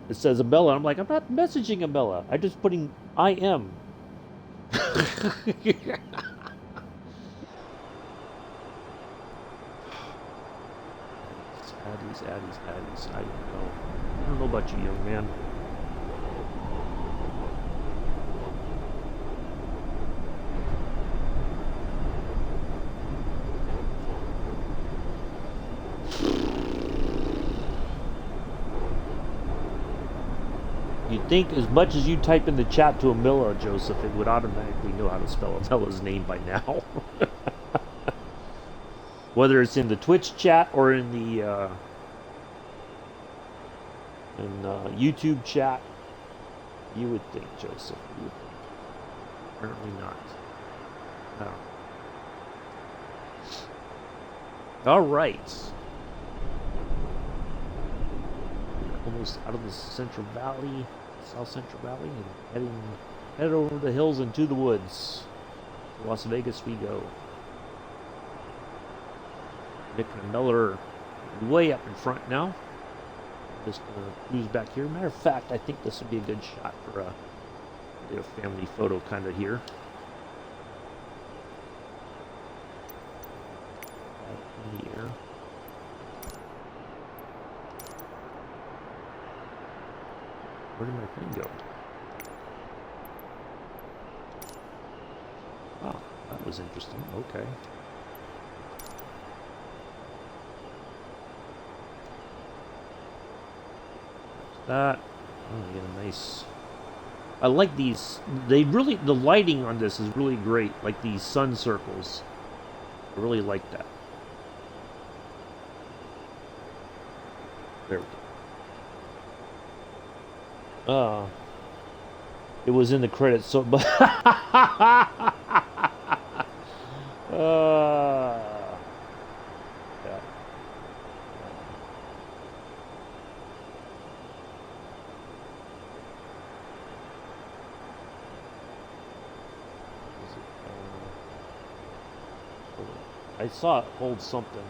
it says Imela. I'm like, I'm not messaging Imela. I'm just putting I am. Addies. I don't know. I don't know about you, young man. You'd think as much as you type in the chat to Imela, Joseph, it would automatically know how to spell Imela's name by now. Whether it's in the Twitch chat or in the YouTube chat, you would think, Joseph. You would think. Apparently not. No. All right. Almost out of the Central Valley, South Central Valley, and headed over the hills and to the woods. To Las Vegas we go. Mick and Miller way up in front now. Just gonna cruise back here. Matter of fact, I think this would be a good shot for a family photo kind of here. Out in the air. Where did my thing go? Oh, that was interesting. Okay. That. Oh, get a nice. I like these. They really. The lighting on this is really great. Like these sun circles. I really like that. There we go. It was in the credits, so but yeah. I saw it hold something.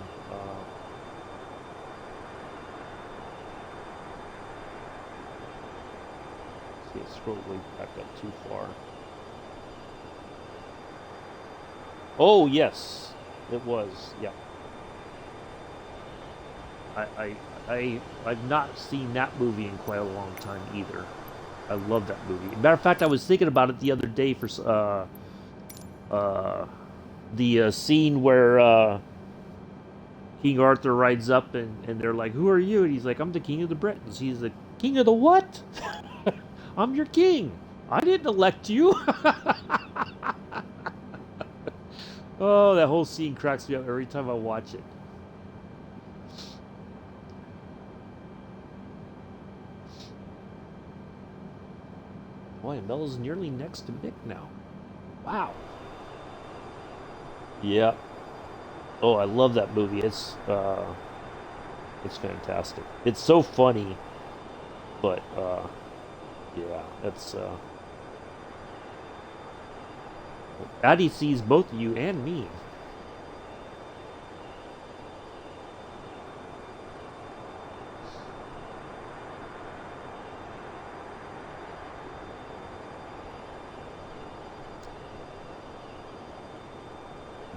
See, it scrolled way back up too far. Oh yes, it was. Yeah. I've not seen that movie in quite a long time either. I love that movie. Matter of fact, I was thinking about it the other day for the scene where King Arthur rides up and they're like, "Who are you?" And he's like, "I'm the king of the Britons." He's the king of the what? I'm your king. I didn't elect you. Oh, that whole scene cracks me up every time I watch it. Boy, Imela's nearly next to Mick now. Wow. Yeah. Oh, I love that movie. It's fantastic. It's so funny, but yeah, it's Addie sees both you and me.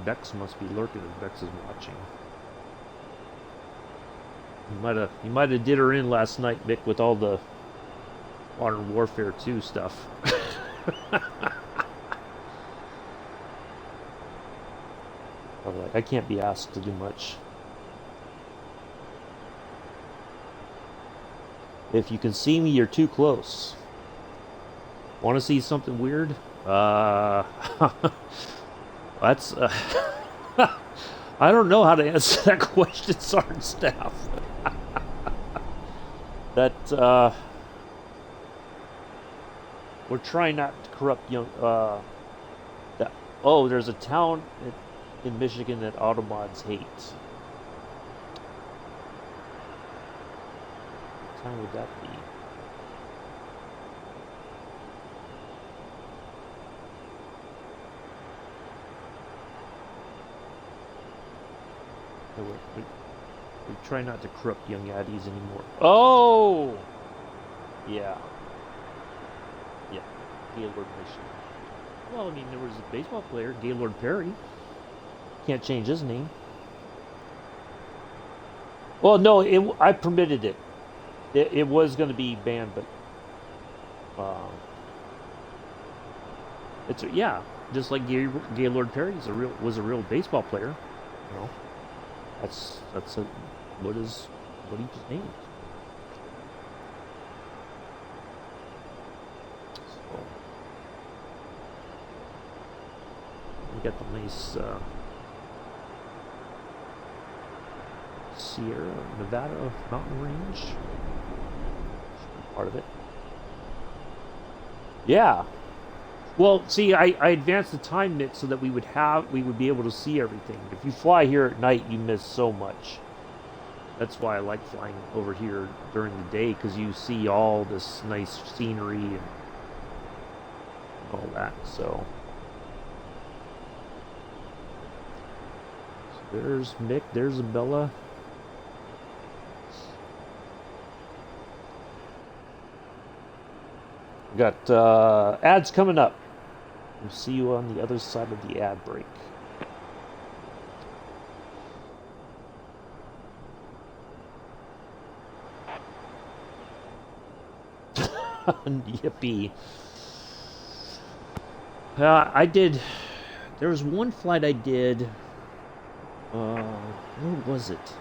Bex must be lurking if Bex is watching. You might have did her in last night, Mick, with all the Modern Warfare 2 stuff. I'm like, I can't be asked to do much. If you can see me, you're too close. Want to see something weird? That's. I don't know how to answer that question, Sergeant Staff. That we're trying not to corrupt young. That there's a town in Michigan that automods hate. What town would that be? We try not to corrupt young addies anymore. Oh! Yeah. Yeah. Gaylord, Michigan. Well, I mean, there was a baseball player, Gaylord Perry. Can't change his name. Well, no, I permitted it. It was going to be banned, but yeah, just like Gaylord Perry was a real baseball player. You know, what he named. So we got the nice Sierra Nevada mountain range. Part of it. Yeah. Well, see, I advanced the time mix so that we would be able to see everything. If you fly here at night, you miss so much. That's why I like flying over here during the day, because you see all this nice scenery and all that. So there's Mick, there's Imela. Got ads coming up. We'll see you on the other side of the ad break. Yippee. I did. There was one flight I did. Where was it?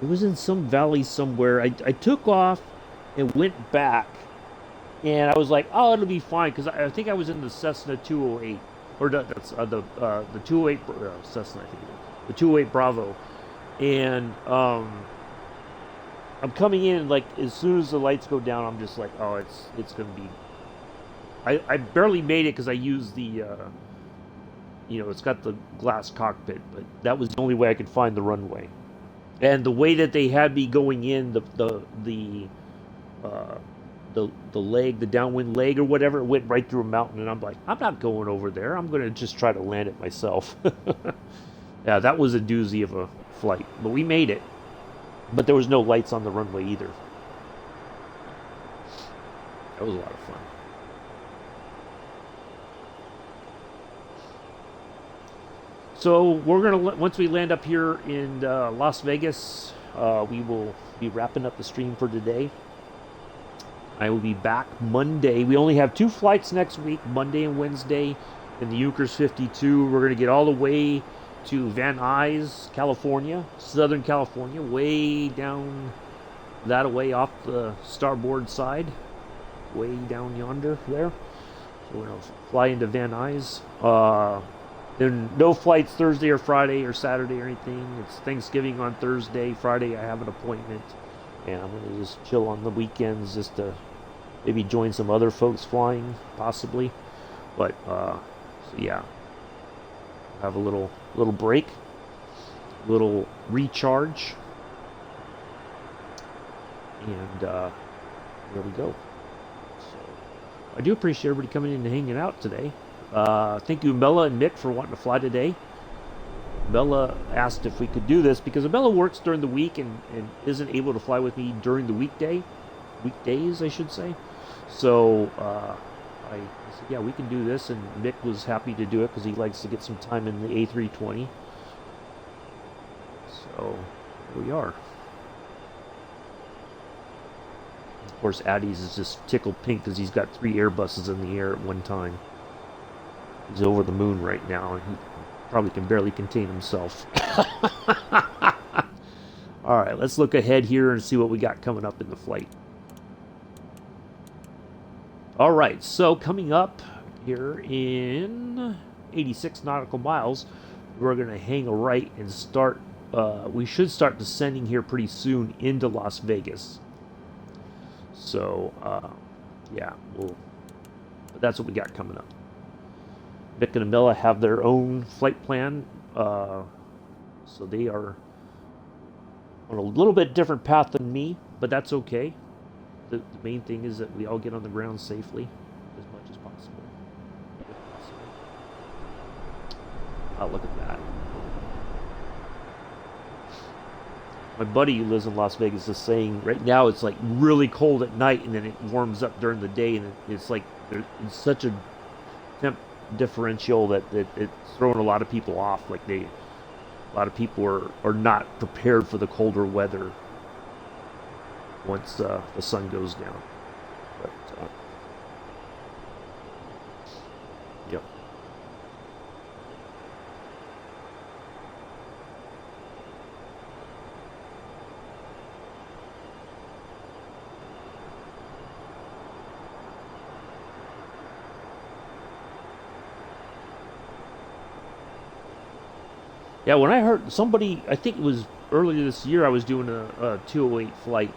It was in some valley somewhere. I took off and went back, and I was like, "Oh, it'll be fine," because I think I was in the Cessna 208, or that's the 208 Cessna, I think it is, the 208 Bravo, and I'm coming in like as soon as the lights go down, I'm just like, "Oh, it's gonna be." I barely made it because I used the it's got the glass cockpit, but that was the only way I could find the runway. And the way that they had me going in, uh, the leg, the downwind leg or whatever, it went right through a mountain, and I'm like, I'm not going over there. I'm gonna just try to land it myself. Yeah, that was a doozy of a flight, but we made it. But there was no lights on the runway either. That was a lot of fun. So we're gonna once we land up here in Las Vegas, we will be wrapping up the stream for today. I will be back Monday. We only have 2 flights next week, Monday and Wednesday, in the Junkers 52. We're gonna get all the way to Van Nuys, California, Southern California, way down that way off the starboard side, way down yonder there. So we're gonna fly into Van Nuys. There are no flights Thursday or Friday or Saturday or anything. It's Thanksgiving on Thursday. Friday I have an appointment. And I'm going to just chill on the weekends just to maybe join some other folks flying, possibly. But, so yeah. Have a little break. Little recharge. And there we go. So I do appreciate everybody coming in and hanging out today. Thank you, Imela and Mick, for wanting to fly today. Imela asked if we could do this because Imela works during the week and isn't able to fly with me during the weekdays, I should say. So I said, yeah, we can do this, and Mick was happy to do it because he likes to get some time in the A320. So here we are. Of course, Addie's is just tickled pink because he's got 3 Airbuses in the air at one time. He's over the moon right now, and he probably can barely contain himself. All right, let's look ahead here and see what we got coming up in the flight. All right, so coming up here in 86 nautical miles, we're going to hang a right and start. We should start descending here pretty soon into Las Vegas. So, yeah, that's what we got coming up. Mick and Imela have their own flight plan, so they are on a little bit different path than me, but that's okay. The main thing is that we all get on the ground safely as much as possible. Oh, look at that. My buddy who lives in Las Vegas is saying right now it's like really cold at night, and then it warms up during the day, and it's like it's such a temp differential that it's throwing a lot of people off. Like a lot of people are not prepared for the colder weather once the sun goes down. But yep. Yeah, when I heard somebody, I think it was earlier this year, I was doing a 208 flight.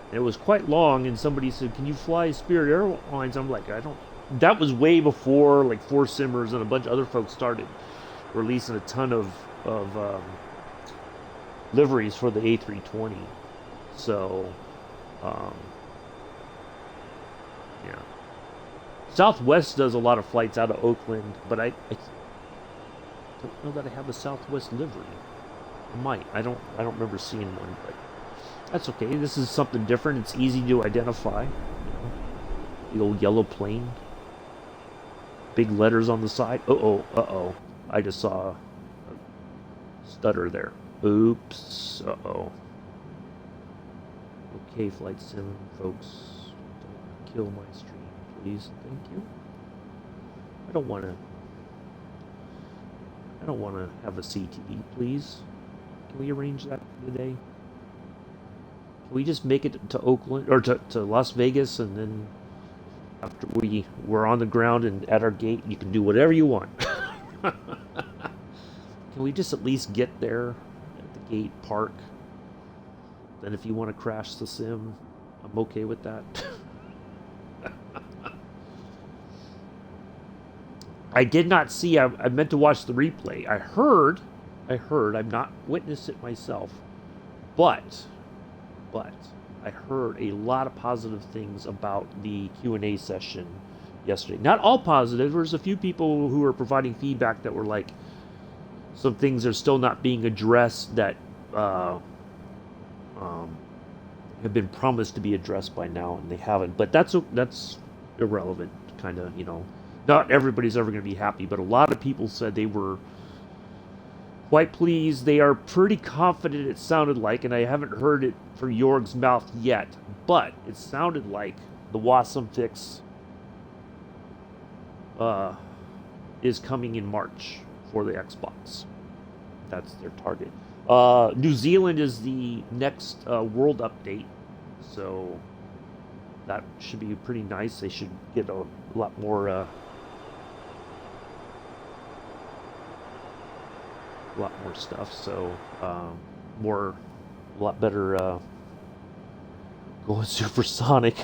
And it was quite long, and somebody said, "Can you fly Spirit Airlines?" I'm like, I don't. That was way before like Four Simmers and a bunch of other folks started releasing a ton of liveries for the A320. So, yeah. Southwest does a lot of flights out of Oakland, but I don't know that I have a Southwest livery. I might. I don't remember seeing one, but that's okay. This is something different. It's easy to identify. You know, the old yellow plane. Big letters on the side. Uh-oh. I just saw a stutter there. Oops. Uh-oh. Okay, Flight Sim folks, don't kill my stream, please. Thank you. I don't want to. I don't want to have a CTV, please. Can we arrange that today? Can we just make it to Oakland or to Las Vegas, and then after we're on the ground and at our gate, you can do whatever you want. Can we just at least get there at the gate, park? Then if you want to crash the sim, I'm okay with that. I did not see. I meant to watch the replay. I heard. I've not witnessed it myself, but I heard a lot of positive things about the Q&A session yesterday. Not all positive. There's a few people who are providing feedback that were like, some things are still not being addressed that have been promised to be addressed by now, and they haven't. But that's irrelevant, kind of. Not everybody's ever going to be happy, but a lot of people said they were quite pleased. They are pretty confident, it sounded like, and I haven't heard it from Jorg's mouth yet, but it sounded like the Wasm fix is coming in March for the Xbox. That's their target. New Zealand is the next world update, so that should be pretty nice. They should get a lot more stuff, so a lot better going supersonic.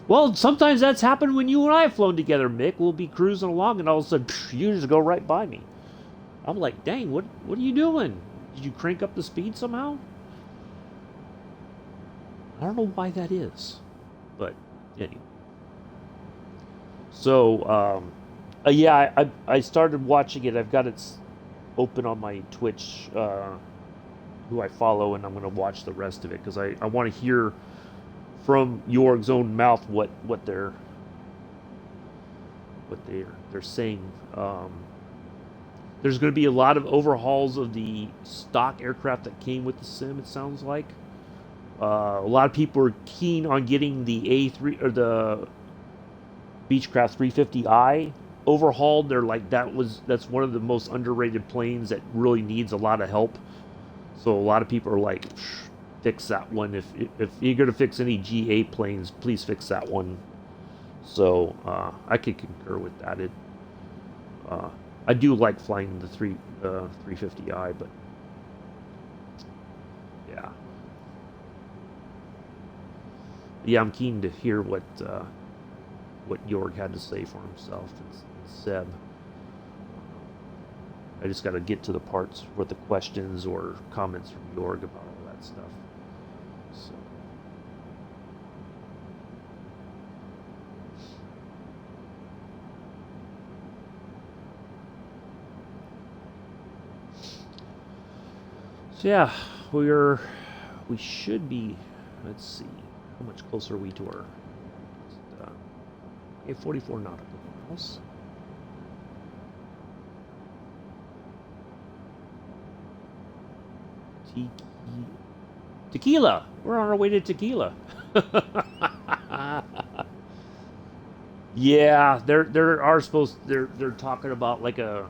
Well, sometimes that's happened when you and I have flown together, Mick. We'll be cruising along, and all of a sudden, you just go right by me. I'm like, dang, what are you doing? Did you crank up the speed somehow? I don't know why that is, but anyway. So, yeah, I started watching it. I've got it open on my Twitch, who I follow, and I'm going to watch the rest of it because I want to hear from Jorg's own mouth what they're saying. There's going to be a lot of overhauls of the stock aircraft that came with the sim, it sounds like. A lot of people are keen on getting the A3 or the Beechcraft 350i overhauled. They're like, that's one of the most underrated planes that really needs a lot of help. So a lot of people are like, fix that one. If you're going to fix any GA planes, please fix that one. So I could concur with that. I do like flying the 350i, but yeah, I'm keen to hear what Jorg had to say for himself and Seb. I just got to get to the parts with the questions or comments from Jorg about all that stuff. So yeah, we should be. Let's see, how much closer are we to our 44 nautical miles. Tequila. We're on our way to Tequila. Yeah, they're talking about like a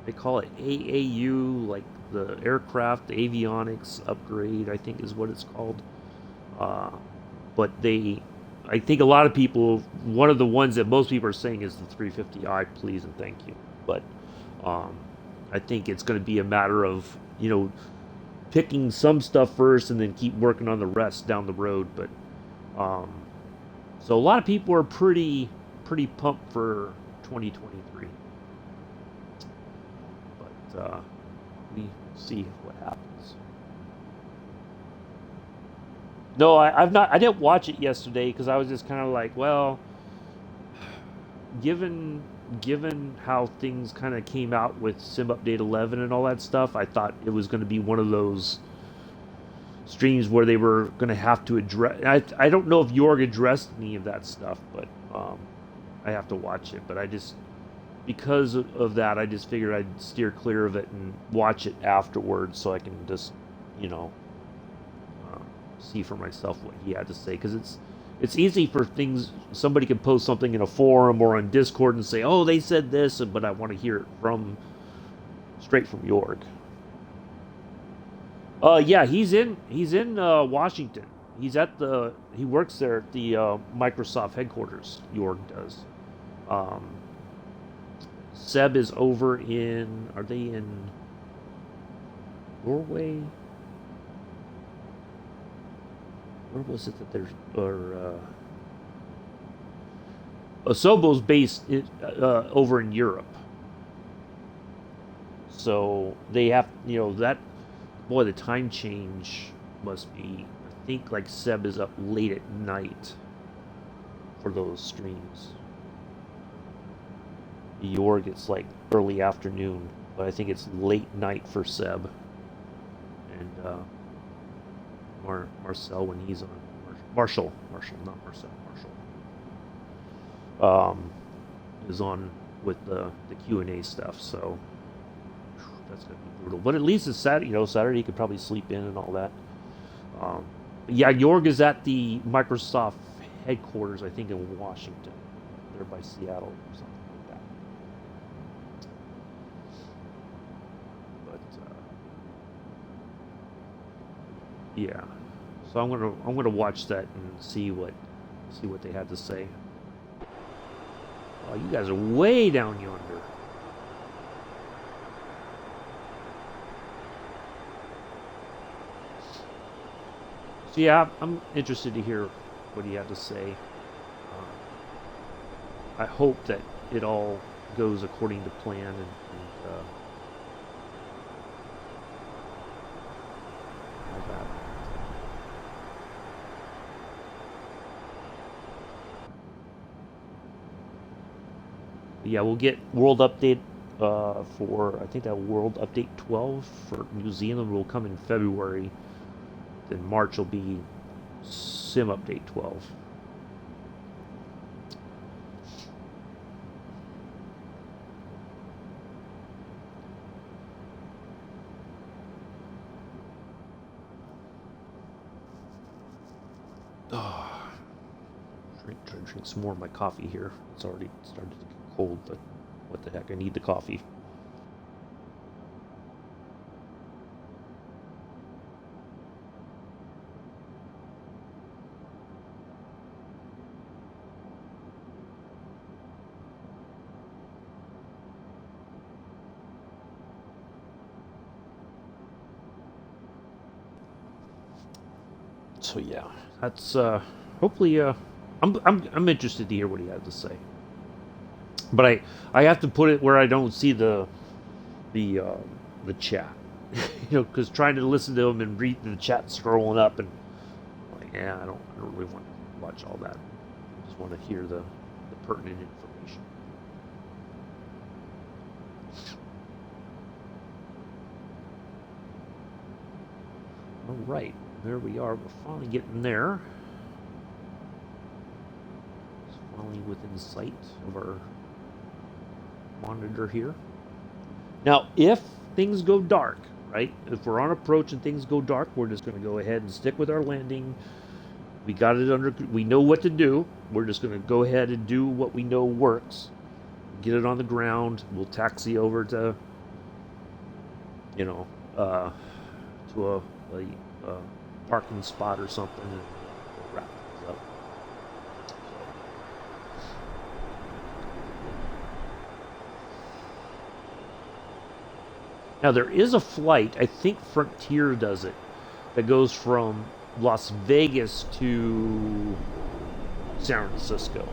they call it AAU, like the aircraft, the avionics upgrade, I think is what it's called. But I think a lot of people, one of the ones that most people are saying is the 350i, please and thank you. But I think it's going to be a matter of, picking some stuff first and then keep working on the rest down the road. But so a lot of people are pretty pumped for 2023. But we see what happens. No, I've not. I didn't watch it yesterday because I was just kind of like, well, given how things kind of came out with Sim Update 11 and all that stuff, I thought it was going to be one of those streams where they were going to have to address. I don't know if Jorg addressed any of that stuff, but I have to watch it. But I just, because of that, I just figured I'd steer clear of it and watch it afterwards so I can just, see for myself what he had to say, because it's easy for things. Somebody can post something in a forum or on Discord and say, "Oh, they said this," but I want to hear it from straight from Jorg. Yeah, he's in Washington. He works there at the Microsoft headquarters. Jorg does. Um, Seb is over in. Are they in Norway? Where was it that there's or Osobo's based over in Europe, so they have that. Boy, the time change must be. I think like Seb is up late at night for those streams. Jorg, it's like early afternoon, but I think it's late night for Seb. And Marcel when he's on. Marshall, not Marcel, Marshall. Is on with the Q&A stuff, so that's gonna be brutal. But at least it's Saturday. Saturday you could probably sleep in and all that. Yeah, Jorg is at the Microsoft headquarters, I think, in Washington. They're by Seattle or something like that. But yeah, so I'm gonna watch that and see what they had to say. Oh, you guys are way down yonder. So yeah, I'm interested to hear what he had to say. I hope that it all goes according to plan and all that. But yeah, we'll get World Update for, I think that World Update 12 for New Zealand will come in February. Then March will be Sim Update 12. Oh, try to drink some more of my coffee here. It's already started to get cold, but what the heck, I need the coffee. So yeah, that's hopefully I'm interested to hear what he had to say. But I have to put it where I don't see the chat, because trying to listen to him and read the chat scrolling up and like, yeah, I don't really want to watch all that. I just want to hear the pertinent information. All right, there we are. We're finally getting there. It's finally within sight of our monitor here. Now, if things go dark, right? If we're on approach and things go dark, we're just going to go ahead and stick with our landing. We got it under. We know what to do. We're just going to go ahead and do what we know works. Get it on the ground. We'll taxi over to, to a parking spot or something, and we'll wrap things up. Now there is a flight, I think Frontier does it, that goes from Las Vegas to San Francisco.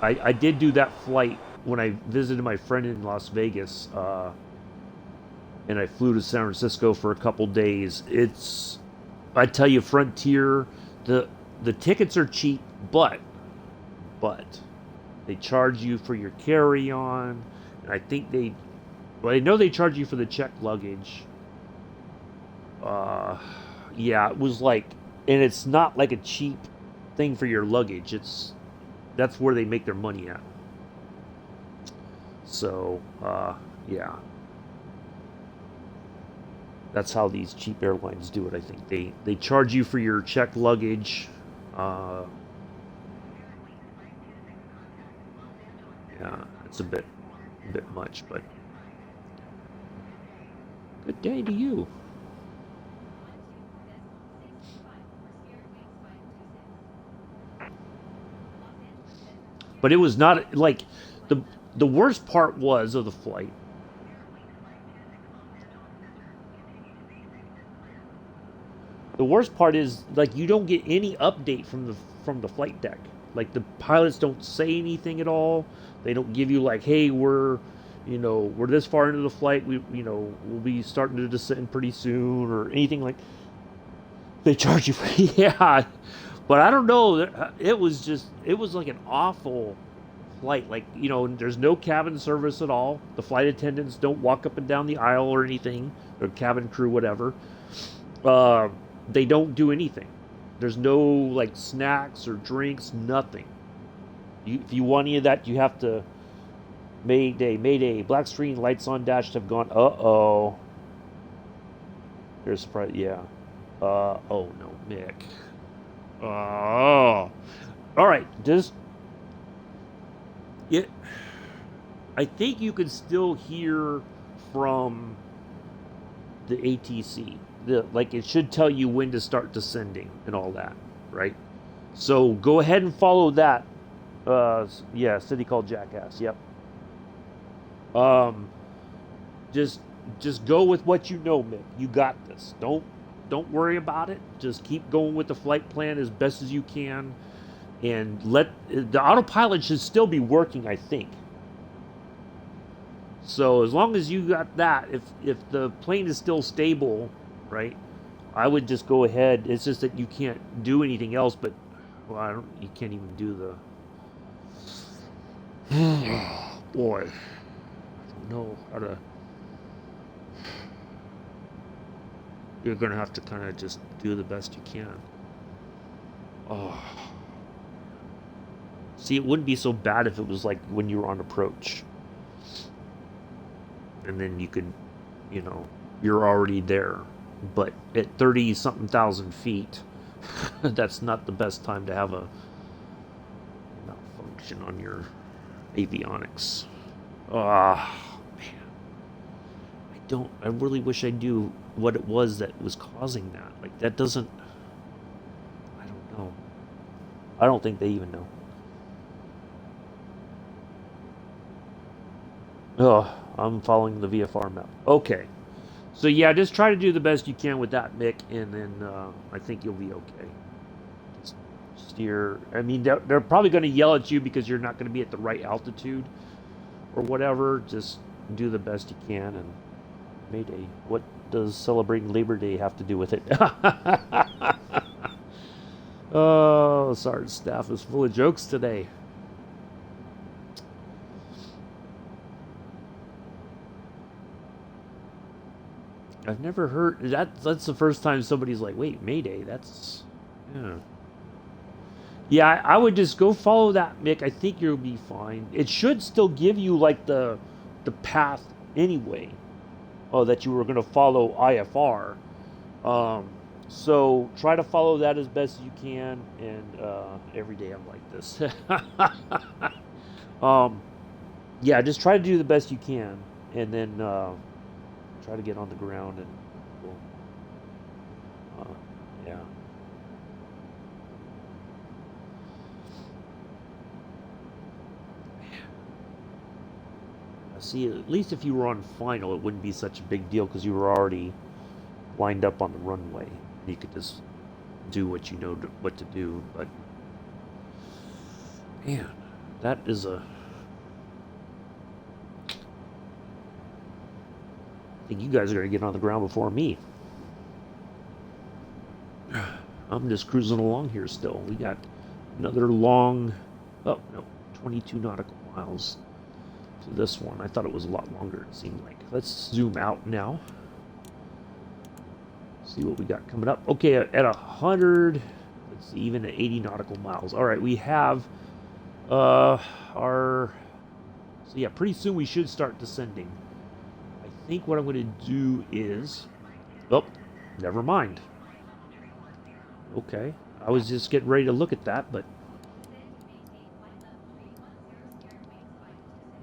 I did do that flight when I visited my friend in Las Vegas, and I flew to San Francisco for a couple days. I tell you, Frontier, the tickets are cheap, but they charge you for your carry-on, and I think I know they charge you for the checked luggage. Yeah, it was like, and it's not like a cheap thing for your luggage. That's where they make their money at. So, yeah. That's how these cheap airlines do it. I think they charge you for your checked luggage. Uh, yeah, it's a bit much, but good day to you. But it was not like the the worst part was of the flight. The worst part is like you don't get any update from the flight deck. Like the pilots don't say anything at all. They don't give you like, hey, we're this far into the flight. We'll be starting to descend pretty soon or anything like. They charge you for yeah, but I don't know. It was like an awful flight. Like there's no cabin service at all. The flight attendants don't walk up and down the aisle or anything, or cabin crew, whatever. Uh, they don't do anything. There's no like snacks or drinks, nothing. If you want any of that, you have to Mayday, Mayday. Black screen, lights on, dash have gone. Oh. There's surprise. Yeah. Oh no, Mick. Oh. All right. Just it. I think you can still hear from the ATC. Like it should tell you when to start descending and all that, right? So go ahead and follow that. Yeah, city called Jackass. Yep. Um, just just go with what you know, Mick. You got this. Don't worry about it. Just keep going with the flight plan as best as you can, and let the autopilot should still be working. I think. So as long as you got that, if the plane is still stable, right? I would just go ahead. It's just that you can't do anything else. But well, I don't. You can't even do the. Boy, I don't know how to. You're gonna have to kind of just do the best you can. Oh, see, it wouldn't be so bad if it was like when you were on approach, and then you could, you know, you're already there. But at 30 something thousand feet, that's not the best time to have a malfunction on your avionics. Ah, man. I really wish I knew what it was that was causing that. Like, that doesn't, I don't know. I don't think they even know. Oh, I'm following the VFR map. Okay. So yeah, just try to do the best you can with that, Mick, and then I think you'll be okay. Just steer. I mean, they're probably going to yell at you because you're not going to be at the right altitude or whatever. Just do the best you can. And Mayday. What does celebrating Labor Day have to do with it? Oh, Sergeant Staff is full of jokes today. I've never heard that. That's the first time somebody's like, "Wait, Mayday." That's yeah, yeah. I would just go follow that, Mick. I think you'll be fine. It should still give you like the path anyway. Oh, that you were gonna follow IFR. Um, so try to follow that as best as you can. And every day I'm like this. um, yeah, just try to do the best you can, and then. Try to get on the ground and we'll, uh, yeah. See, at least if you were on final, it wouldn't be such a big deal because you were already lined up on the runway. You could just do what you know what to do. But man, that is a. I think you guys are going to get on the ground before me. I'm just cruising along here still. We got another long, oh no, 22 nautical miles to this one. I thought it was a lot longer, it seemed like. Let's zoom out now. See what we got coming up. Okay, at 100, let's see, even at 80 nautical miles. All right, we have our, so yeah, pretty soon we should start descending. I think what I'm going to do is Oh, never mind. Okay. I was just getting ready to look at that, but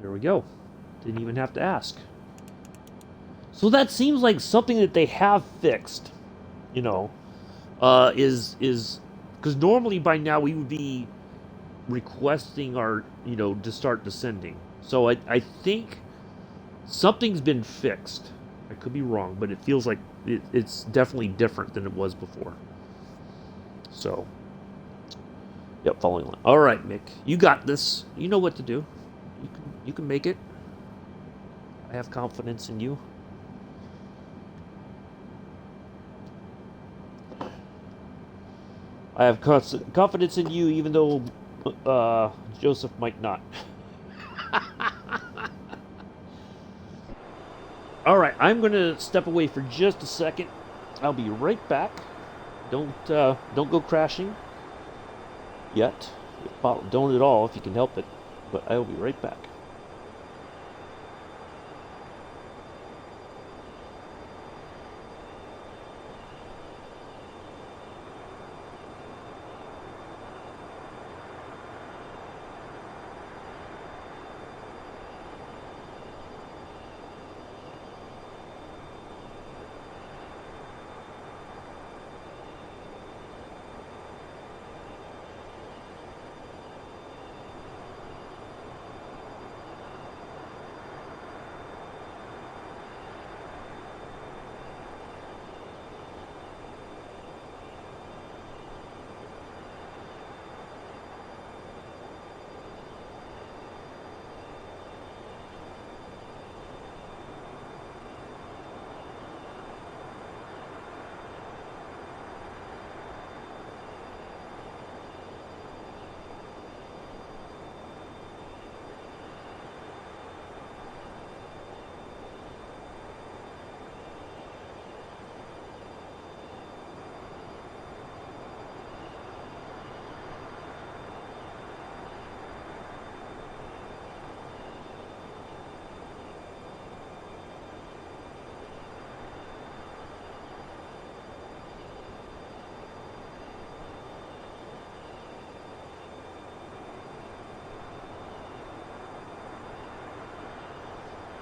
there we go. Didn't even have to ask. So that seems like something that they have fixed, you know, is because normally by now we would be requesting our, to start descending. So I think something's been fixed. I could be wrong, but it feels like it's definitely different than it was before. So, yep, following line. All right, Mick, you got this. You know what to do. You can make it. I have confidence in you. I have confidence in you, even though Joseph might not. All right, I'm going to step away for just a second. I'll be right back. Don't go crashing yet. Don't at all if you can help it. But I will be right back.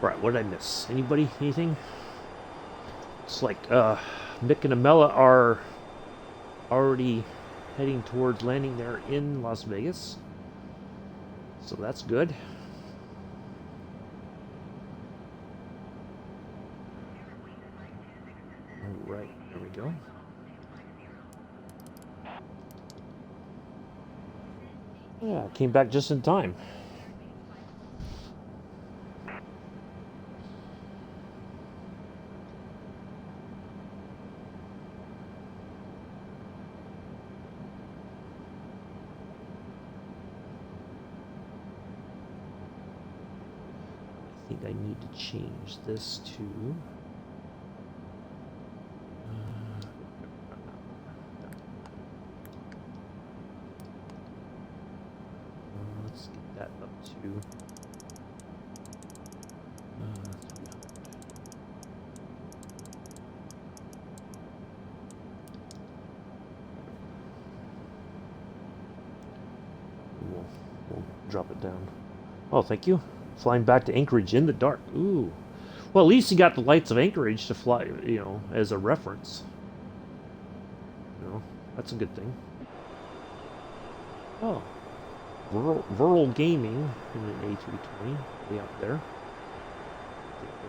Right, what did I miss? Anybody? Anything? It's like Mick and Imela are already heading towards landing there in Las Vegas. So that's good. Alright, there we go. Yeah, came back just in time. I think I need to change this to let's get that up to 300. We'll drop it down. Oh, thank you. Flying back to Anchorage in the dark. Ooh. Well, at least you got the lights of Anchorage to fly, as a reference. That's a good thing. Oh. Rural Gaming in an A320 way out there.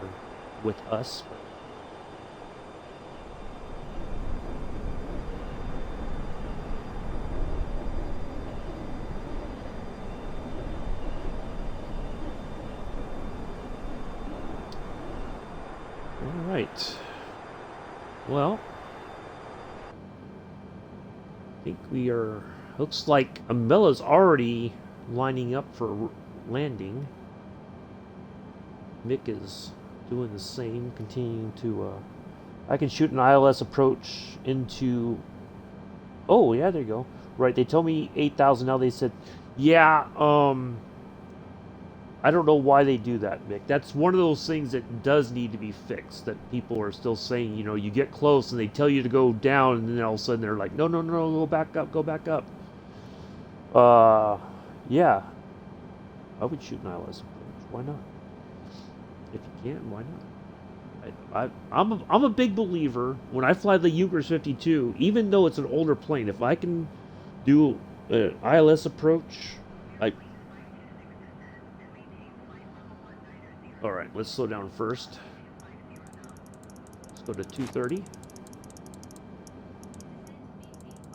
They're with us. Alright. Well, I think we are... Looks like Imela's already lining up for landing. Mick is doing the same, continuing to... I can shoot an ILS approach into... Oh, yeah, there you go. Right, they told me 8,000, now they said... Yeah, I don't know why they do that, Mick. That's one of those things that does need to be fixed. That people are still saying, you know, you get close and they tell you to go down, and then all of a sudden they're like, no, no, no, go back up, go back up. Yeah, I would shoot an ILS approach. Why not? If you can, why not? I'm a big believer. When I fly the Ukers 52, even though it's an older plane, if I can do an ILS approach, all right, let's slow down first. Let's go to 230.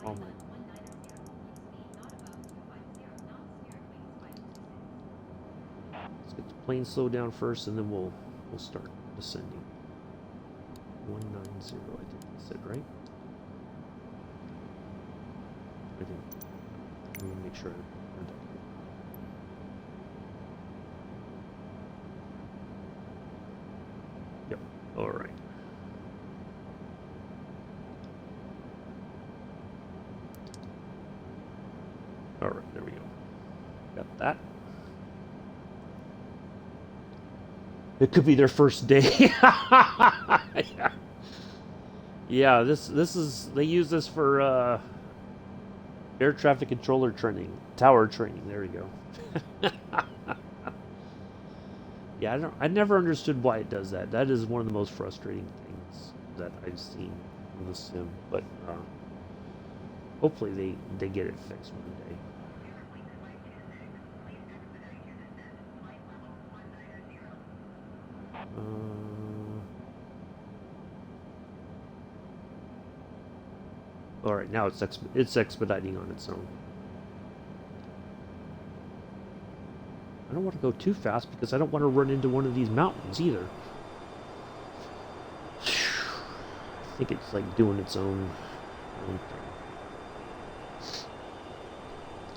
Oh my. Let's get the plane slowed down first, and then we'll start descending. 190, I think I said, right? I think. Let me make sure I heard that. Yep. All right. All right. There we go. Got that. It could be their first day. Yeah. Yeah, this is, they use this for air traffic controller training, tower training. There you go. Yeah, I never understood why it does that. That is one of the most frustrating things that I've seen in the sim. But hopefully they get it fixed one day. All right, now it's expediting on its own. I don't want to go too fast because I don't want to run into one of these mountains either. I think it's like doing its own thing.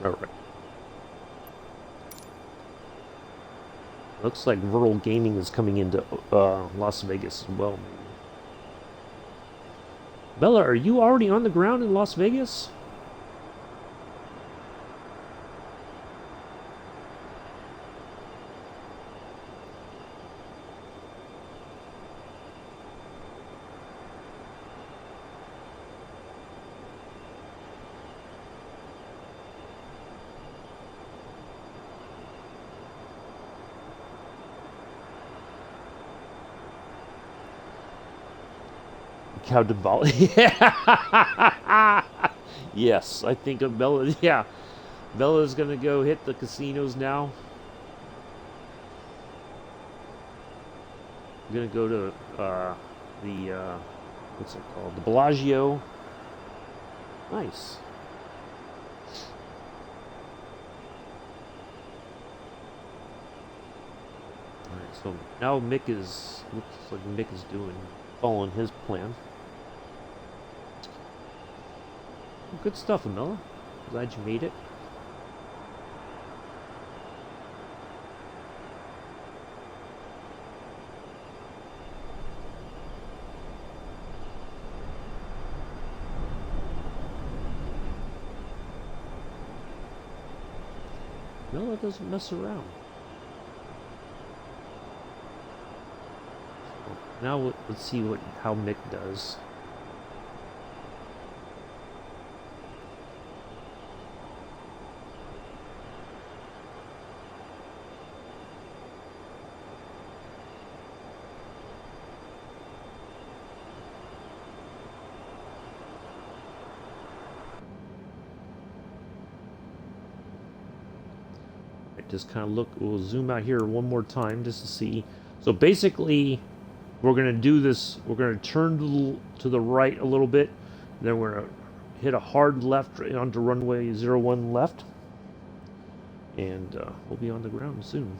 All right. Looks like Rural Gaming is coming into Las Vegas as well, maybe. Bella, are you already on the ground in Las Vegas? How to Bali? Yeah. Yes, I think of Bella. Yeah, Bella's gonna go hit the casinos now. I'm gonna go to the what's it called? The Bellagio. Nice. All right, so now Mick looks like Mick is following his plan. Good stuff, Imela. Glad you made it. Imela doesn't mess around. So now let's see how Mick does. Just kind of look, we'll zoom out here one more time just to see. So basically, we're going to do this, we're going to turn to the right a little bit, then we're going to hit a hard left onto runway 01 left, and we'll be on the ground soon.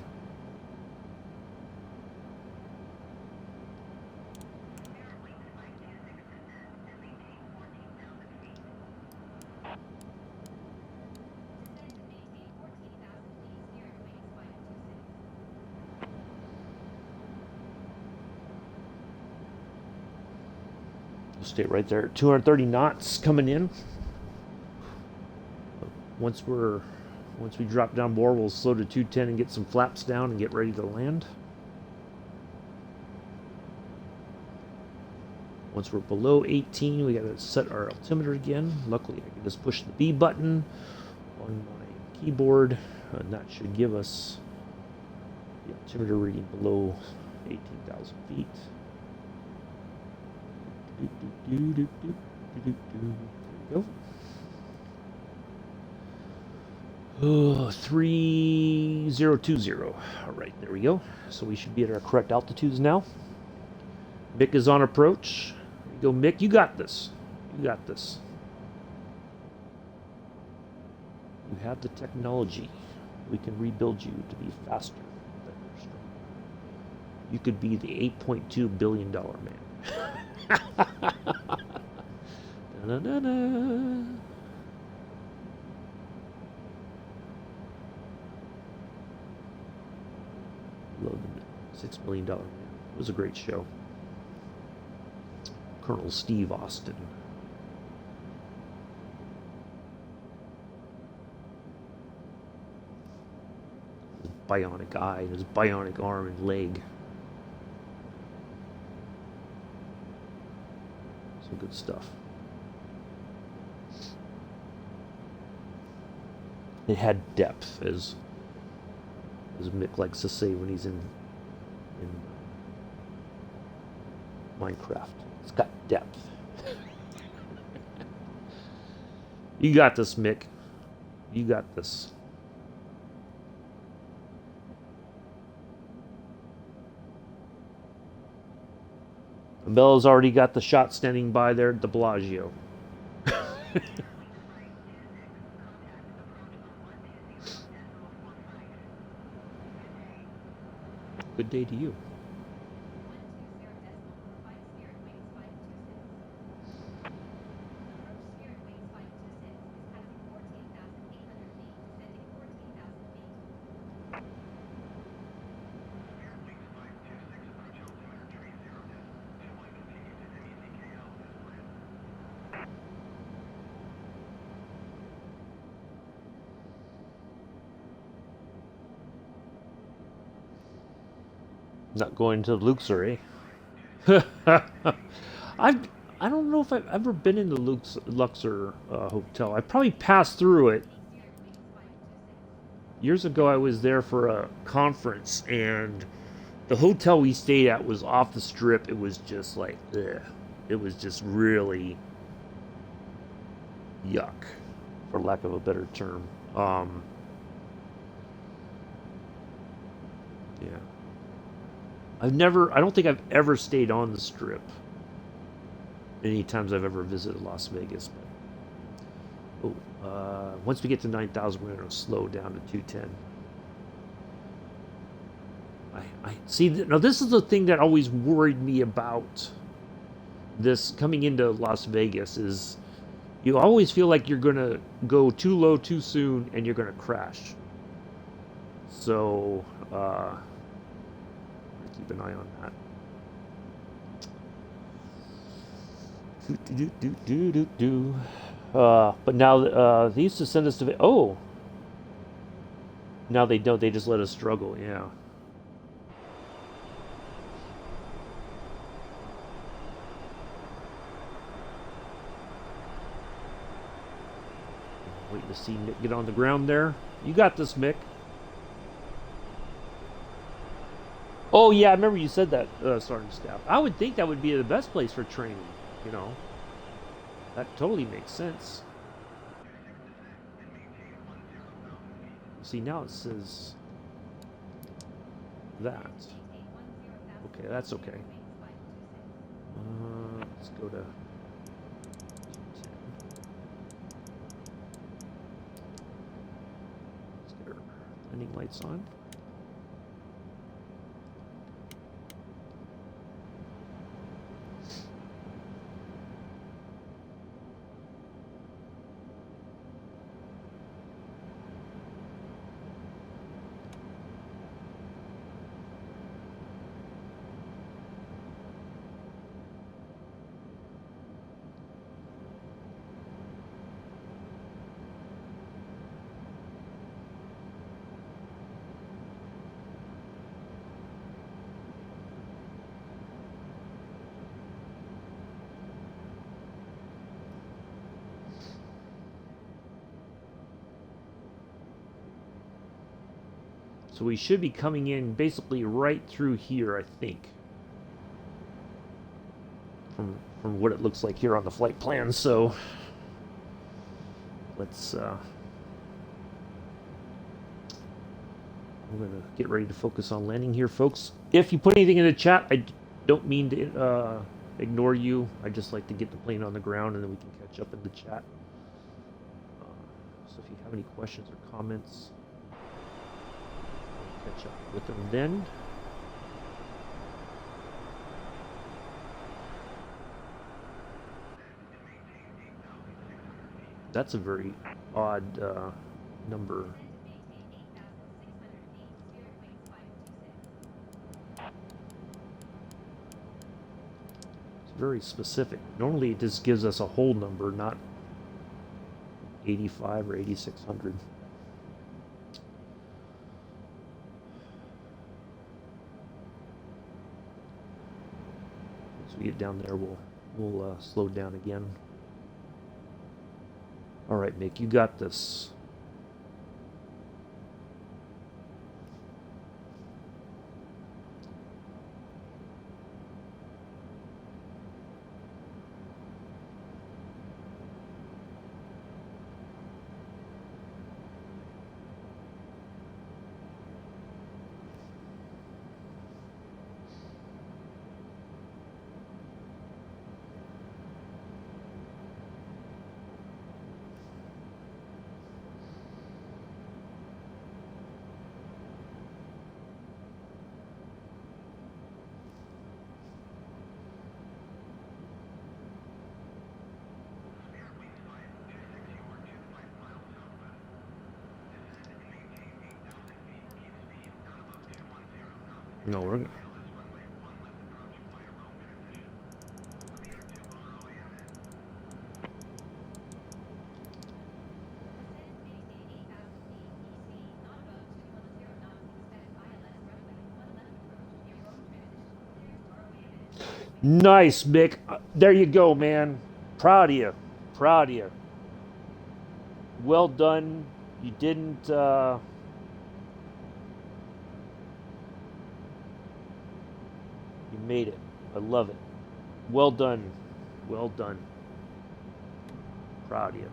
Stay right there. 230 knots coming in. Once we're Once we drop down more, we'll slow to 210 and get some flaps down and get ready to land. Once we're below 18, we got to set our altimeter again. Luckily, I can just push the B button on my keyboard, and that should give us the altimeter reading below 18,000 feet. There we go. Oh, 3020. All right, there we go. So we should be at our correct altitudes now. Mick is on approach. There you go, Mick. You got this. You got this. You have the technology. We can rebuild you to be faster, better, stronger. You could be the $8.2 billion man. Da-da-da-da. Logan, $6 million man. It was a great show. Colonel Steve Austin. His bionic eye, his bionic arm and leg. Some good stuff. It had depth, as Mick likes to say when he's in Minecraft. It's got depth. You got this, Mick. You got this. Bella's already got the shot standing by there at the Bellagio. Good day to you. Not going to Luxor, eh? I don't know if I've ever been in the Luxor hotel. I probably passed through it. Years ago, I was there for a conference, and the hotel we stayed at was off the strip. It was just like, ugh. It was just really yuck, for lack of a better term. Yeah. I don't think I've ever stayed on the strip any times I've ever visited Las Vegas. But, once we get to 9,000, we're going to slow down to 210. I see. Now, this is the thing that always worried me about this coming into Las Vegas is you always feel like you're going to go too low too soon and you're going to crash. So, keep an eye on that. But now they used to send us to. Oh, now they don't. They just let us struggle. Yeah. Waiting to see Mick get on the ground there. You got this, Mick. Oh, yeah, I remember you said that, Sergeant Staff. I would think that would be the best place for training, you know. That totally makes sense. See, now it says that. Okay, that's okay. Let's go to 210. Let's get our landing lights on. So we should be coming in basically right through here, I think. From what it looks like here on the flight plan. So let's we're gonna get ready to focus on landing here, folks. If you put anything in the chat, I don't mean to ignore you. I just like to get the plane on the ground and then we can catch up in the chat. So if you have any questions or comments, I'll catch up with them then. That's a very odd number. It's very specific. Normally it just gives us a whole number, not 85 or 8600. Once we get down there, we'll slow down again. All right, Mick, you got this. No, we're gonna... Nice, Mick. There you go, man. Proud of you. Proud of you. Well done. You didn't... You made it. I love it. Well done. Well done. Proud of you.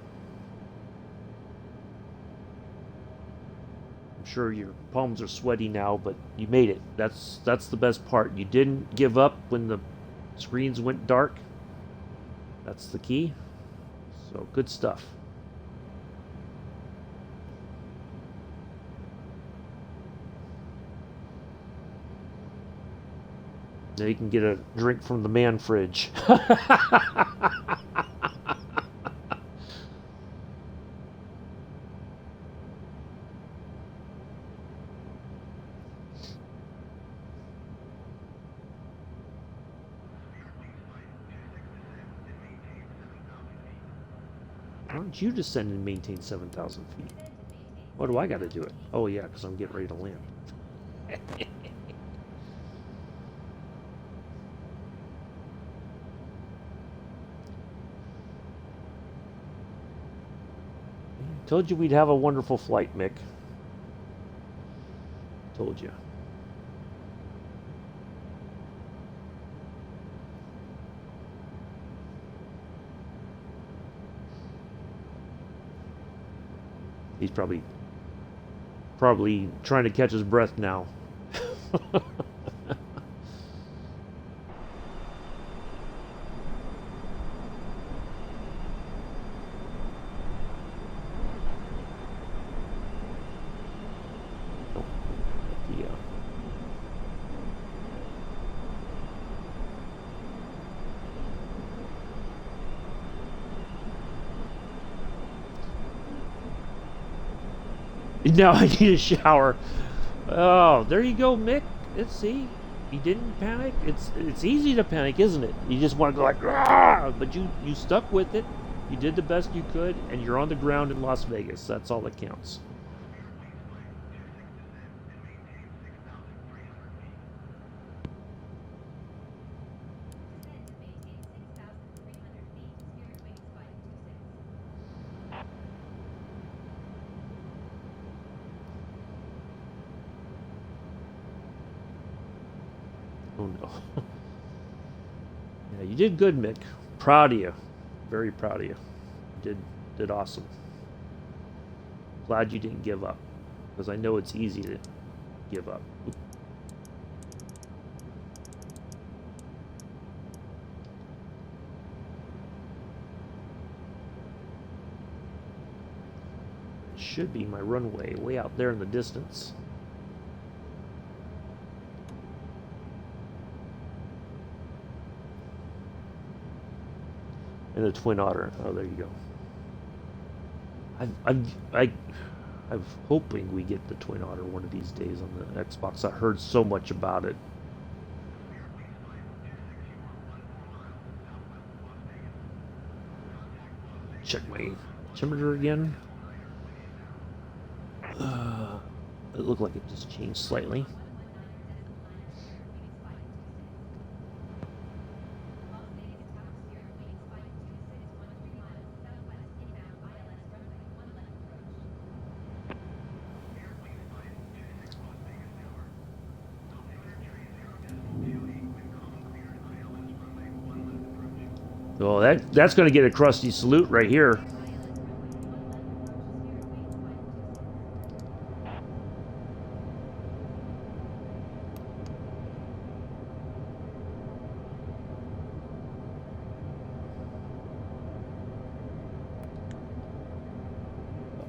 I'm sure your palms are sweaty now, but you made it. That's the best part. You didn't give up when the screens went dark. That's the key. So good stuff. Now you can get a drink from the man fridge. Why don't you descend and maintain 7,000 feet? Why do I got to do it? Oh yeah, because I'm getting ready to land. Told you we'd have a wonderful flight, Mick. Told you. He's probably trying to catch his breath now. Now I need a shower. Oh, there you go, Mick. Let's see. You didn't panic. It's easy to panic, isn't it? You just want to go like, ah! But you stuck with it. You did the best you could, and you're on the ground in Las Vegas. That's all that counts. Oh no. Yeah, you did good, Mick. Proud of you. Very proud of you. Did awesome. Glad you didn't give up, because I know it's easy to give up. It should be my runway way out there in the distance. And the Twin Otter. Oh, there you go. I'm hoping we get the Twin Otter one of these days on the Xbox. I heard so much about it. Check my temperature again. It looked like it just changed slightly. Oh, that's going to get a crusty salute right here.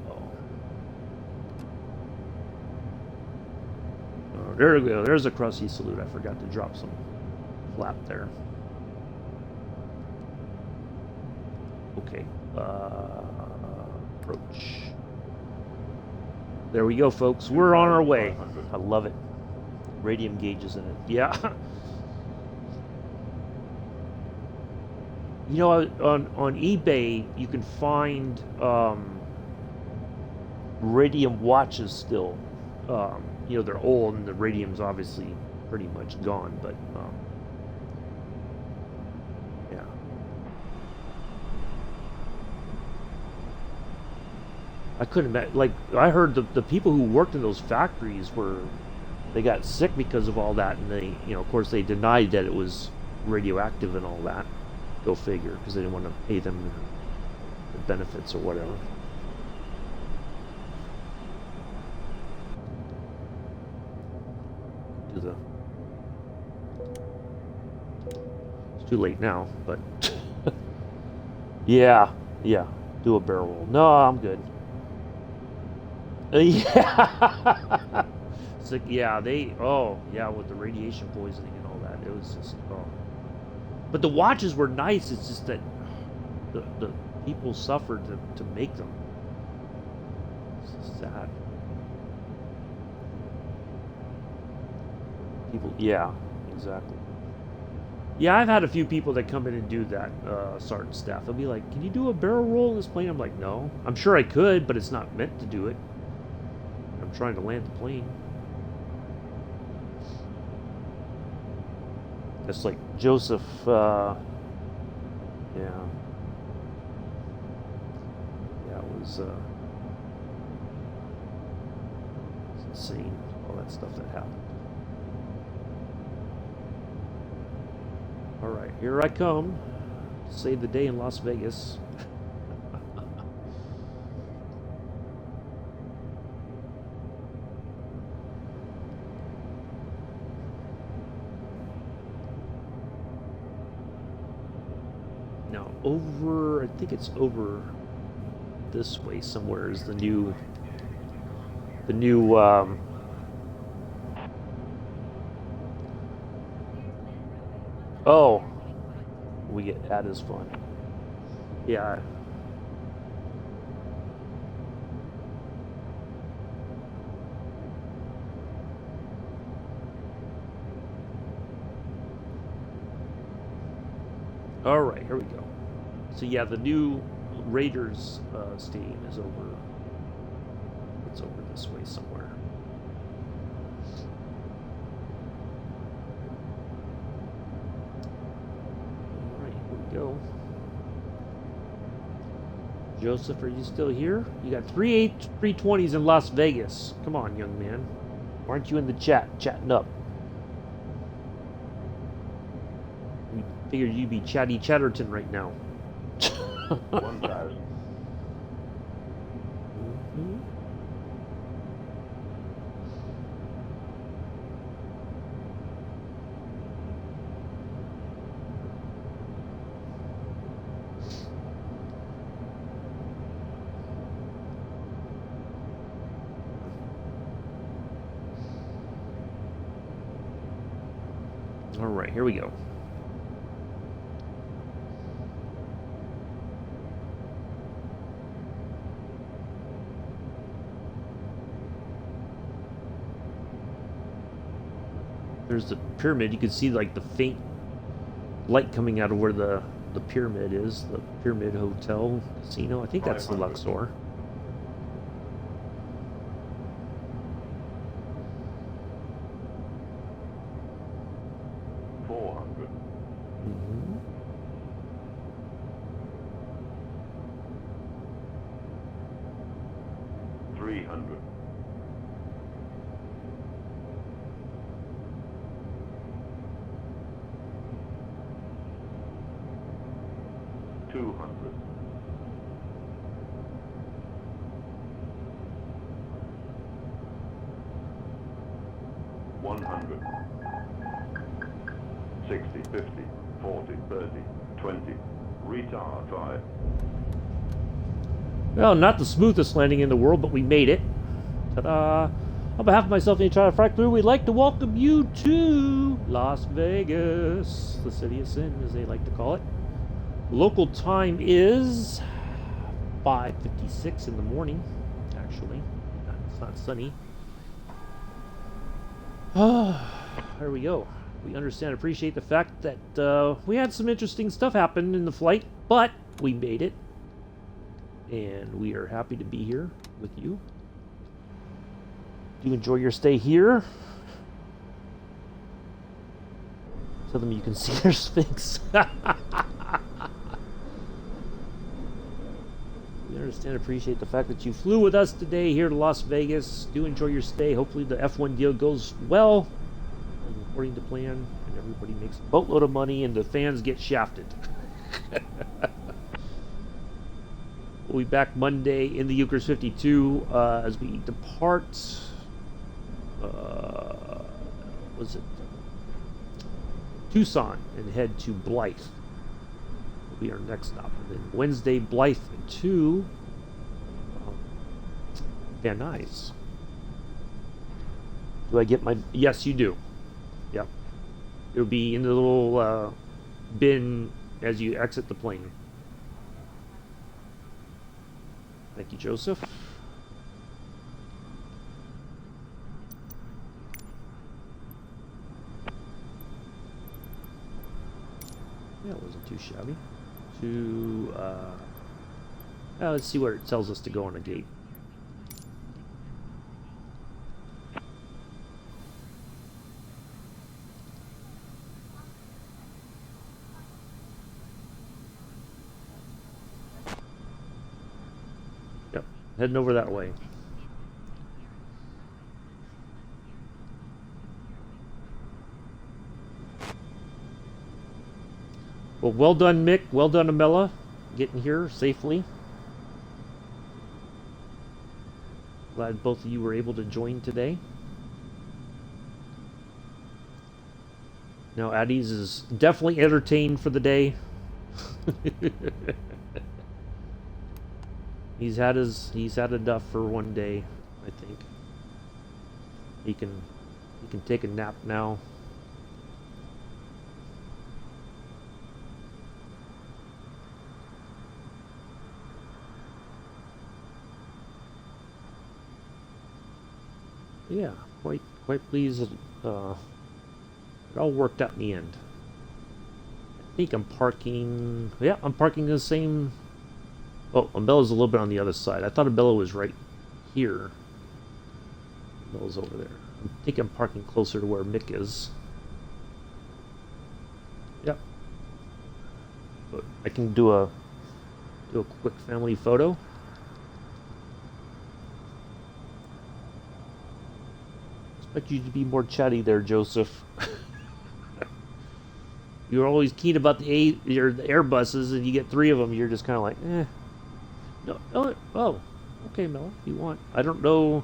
Oh, there we go. There's a crusty salute. I forgot to drop some flap there. Okay, approach. There we go, folks. We're on our way. I love it. Radium gauges in it. Yeah. You know, on eBay, you can find radium watches still. You know, they're old and the radium's obviously pretty much gone, but yeah. I couldn't imagine, like, I heard the people who worked in those factories they got sick because of all that, and they, you know, of course they denied that it was radioactive and all that. Go figure, because they didn't want to pay them the benefits or whatever. It's too late now, but yeah, do a barrel roll. No, I'm good. Yeah. It's like, yeah, with the radiation poisoning and all that, it was just, But the watches were nice. It's just that the people suffered to make them. It's sad. People, yeah, exactly. Yeah, I've had a few people that come in and do that, sergeant staff. They'll be like, "Can you do a barrel roll in this plane?" I'm like, "No. I'm sure I could, but it's not meant to do it. I'm trying to land the plane." That's like Joseph, yeah, it was insane, all that stuff that happened. All right, here I come to save the day in Las Vegas. Now, I think it's over this way somewhere is the new, oh, we get that is fun. Yeah. All right, here we go. So yeah, the new Raiders stadium is over. It's over this way somewhere. All right, here we go. Joseph, are you still here? You got 3 A320s in Las Vegas. Come on, young man. Why aren't you in the chat, chatting up? Figured you'd be Chatty Chatterton right now. 1,000. All right, here we go. There's the pyramid. You can see like the faint light coming out of where the pyramid is. The Pyramid Hotel Casino. I think that's the Luxor. Mm-hmm. 300. 200. 100. 60, 50, 40, 30, 20. Retard 5. Well, not the smoothest landing in the world, but we made it. Ta-da! On behalf of myself and the entire frac crew, we'd like to welcome you to Las Vegas, the city of sin, as they like to call it. Local time is 5:56 in the morning, actually. It's not sunny. There we go. We understand and appreciate the fact that we had some interesting stuff happen in the flight, but we made it. And we are happy to be here with you. Do you enjoy your stay here? Tell them you can see their Sphinx. We understand and appreciate the fact that you flew with us today here to Las Vegas. Do enjoy your stay. Hopefully the F1 deal goes well, according to plan, and everybody makes a boatload of money and the fans get shafted. We'll be back Monday in the Eucharist 52 as we depart. Was it Tucson and head to Blythe? Will be our next stop. And then Wednesday, Blythe to Van Nuys. Do I get my? Yes, you do. Yep. It'll be in the little bin as you exit the plane. Thank you, Joseph. Yeah, it wasn't too shabby. Let's see where it tells us to go on a gate. Yep, heading over that way. Well done, Mick. Well done, Imela, getting here safely. Glad both of you were able to join today. Now, Addies is definitely entertained for the day. He's had enough for one day, I think. He can take a nap now. Yeah, quite pleased that it all worked out in the end. I think I'm parking. Yeah, I'm parking the same. Oh, Imela's a little bit on the other side. I thought Imela was right here. Imela's over there. I think I'm parking closer to where Mick is. Yep. But I can do a quick family photo. Expect you to be more chatty there, Joseph. you're always keen about the Airbuses, and you get 3 of them. You're just kind of like, eh. No, no, oh, okay, Mel, if you want. I don't know.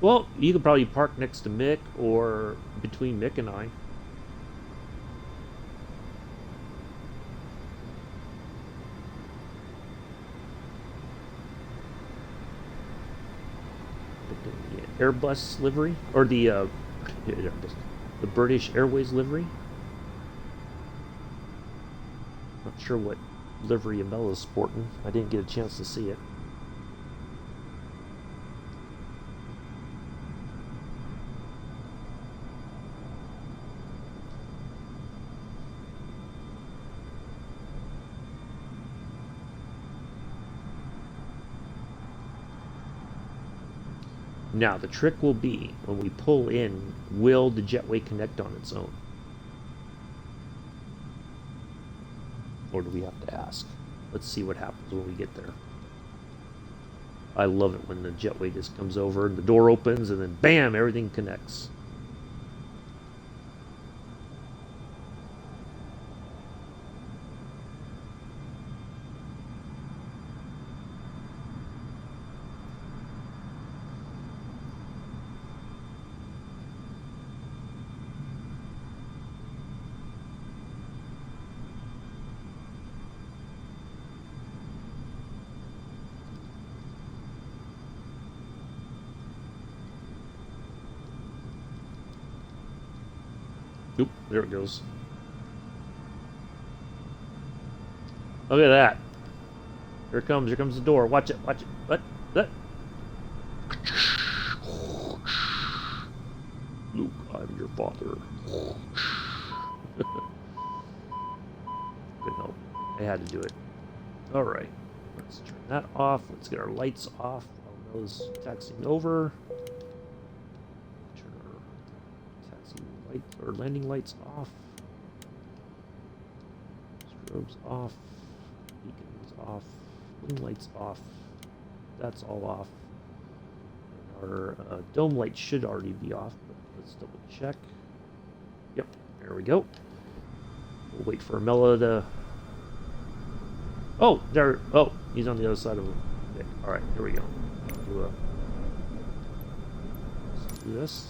Well, you could probably park next to Mick or between Mick and I. The Airbus livery or the British Airways livery. Not sure what livery Imela's sporting. I didn't get a chance to see it. Now, the trick will be, when we pull in, will the jetway connect on its own? Or do we have to ask? Let's see what happens when we get there. I love it when the jetway just comes over and the door opens and then bam, everything connects. Oop, there it goes. Look at that. Here comes the door. Watch it. What? Luke, I'm your father. Good note. I had to do it. Alright. Let's turn that off. Let's get our lights off while Mella's taxiing over. Turn our taxi light or landing lights off. Strobes off. Beacons off. Wing lights off. That's all off. And our dome light should already be off, but let's double check. Yep, there we go. We'll wait for Imela to... Oh, there. Oh, he's on the other side of him. Okay. All right, here we go. Let's do this.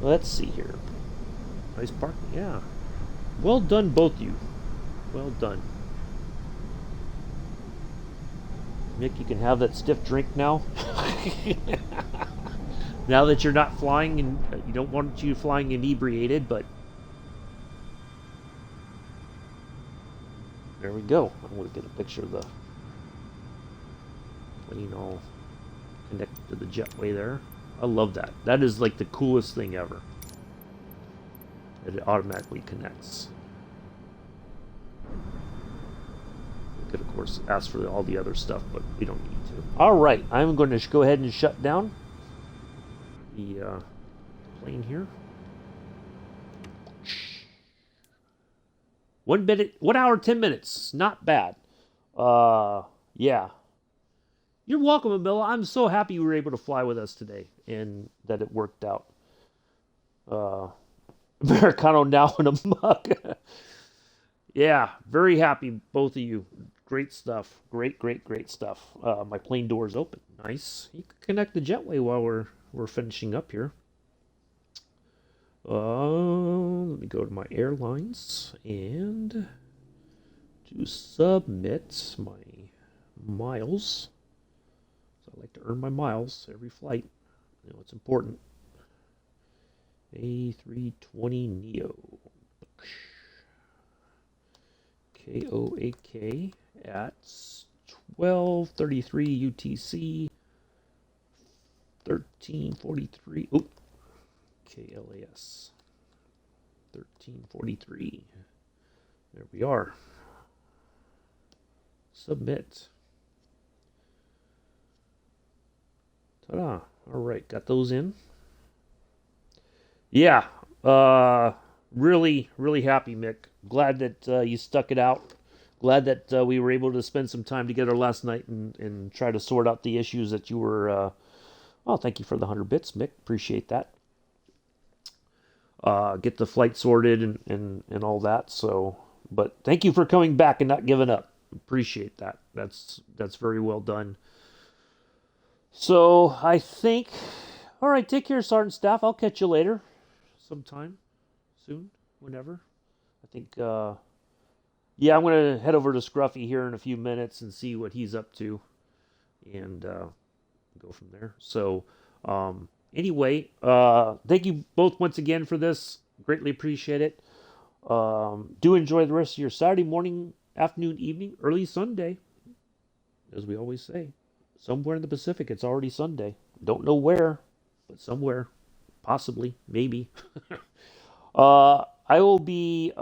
Let's see here. Nice parking, yeah. Well done, both of you. Well done. Mick, you can have that stiff drink now. Now that you're not flying, and you don't want you flying inebriated, but there we go. I'm going to get a picture of the plane all connected to the jetway there. I love that. That is like the coolest thing ever. That it automatically connects. We could, of course, ask for all the other stuff, but we don't need to. All right, I'm going to go ahead and shut down the plane here. 1 minute, 1 hour, 10 minutes. Not bad. Yeah. You're welcome, Imela. I'm so happy you were able to fly with us today and that it worked out. Americano now in a mug. Yeah, very happy, both of you. Great stuff. Great stuff. My plane door's open. Nice. You can connect the jetway while we're finishing up here. Let me go to my airlines and to submit my miles. So I like to earn my miles every flight. You know, it's important. A320neo. KOAK at 12:33 UTC. 13:43. Oh, KLAS. 13:43. There we are. Submit. Ta-da. All right, got those in. Yeah, really happy, Mick. Glad that you stuck it out. glad that we were able to spend some time together last night and try to sort out the issues that you were. Oh, thank you for the 100 bits, Mick. Appreciate that. Get the flight sorted and all that. So, but thank you for coming back and not giving up. Appreciate that. That's very well done. So I think, all right. Take care, Sergeant Staff. I'll catch you later, sometime, soon, whenever. I think. Yeah, I'm gonna head over to Scruffy here in a few minutes and see what he's up to, and go from there. So, anyway, thank you both once again for this. Greatly appreciate it. Do enjoy the rest of your Saturday morning, afternoon, evening, early Sunday. As we always say, somewhere in the Pacific, it's already Sunday. Don't know where, but somewhere, possibly, maybe. I will be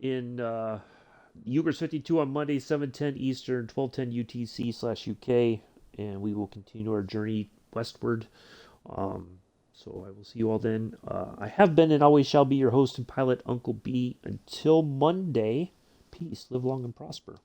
in Ubers 52 on Monday, 7:10 Eastern, 12:10 UTC/UK, and we will continue our journey westward. So I will see you all then. I have been and always shall be your host and pilot, Uncle B. Until Monday, peace, live long and prosper.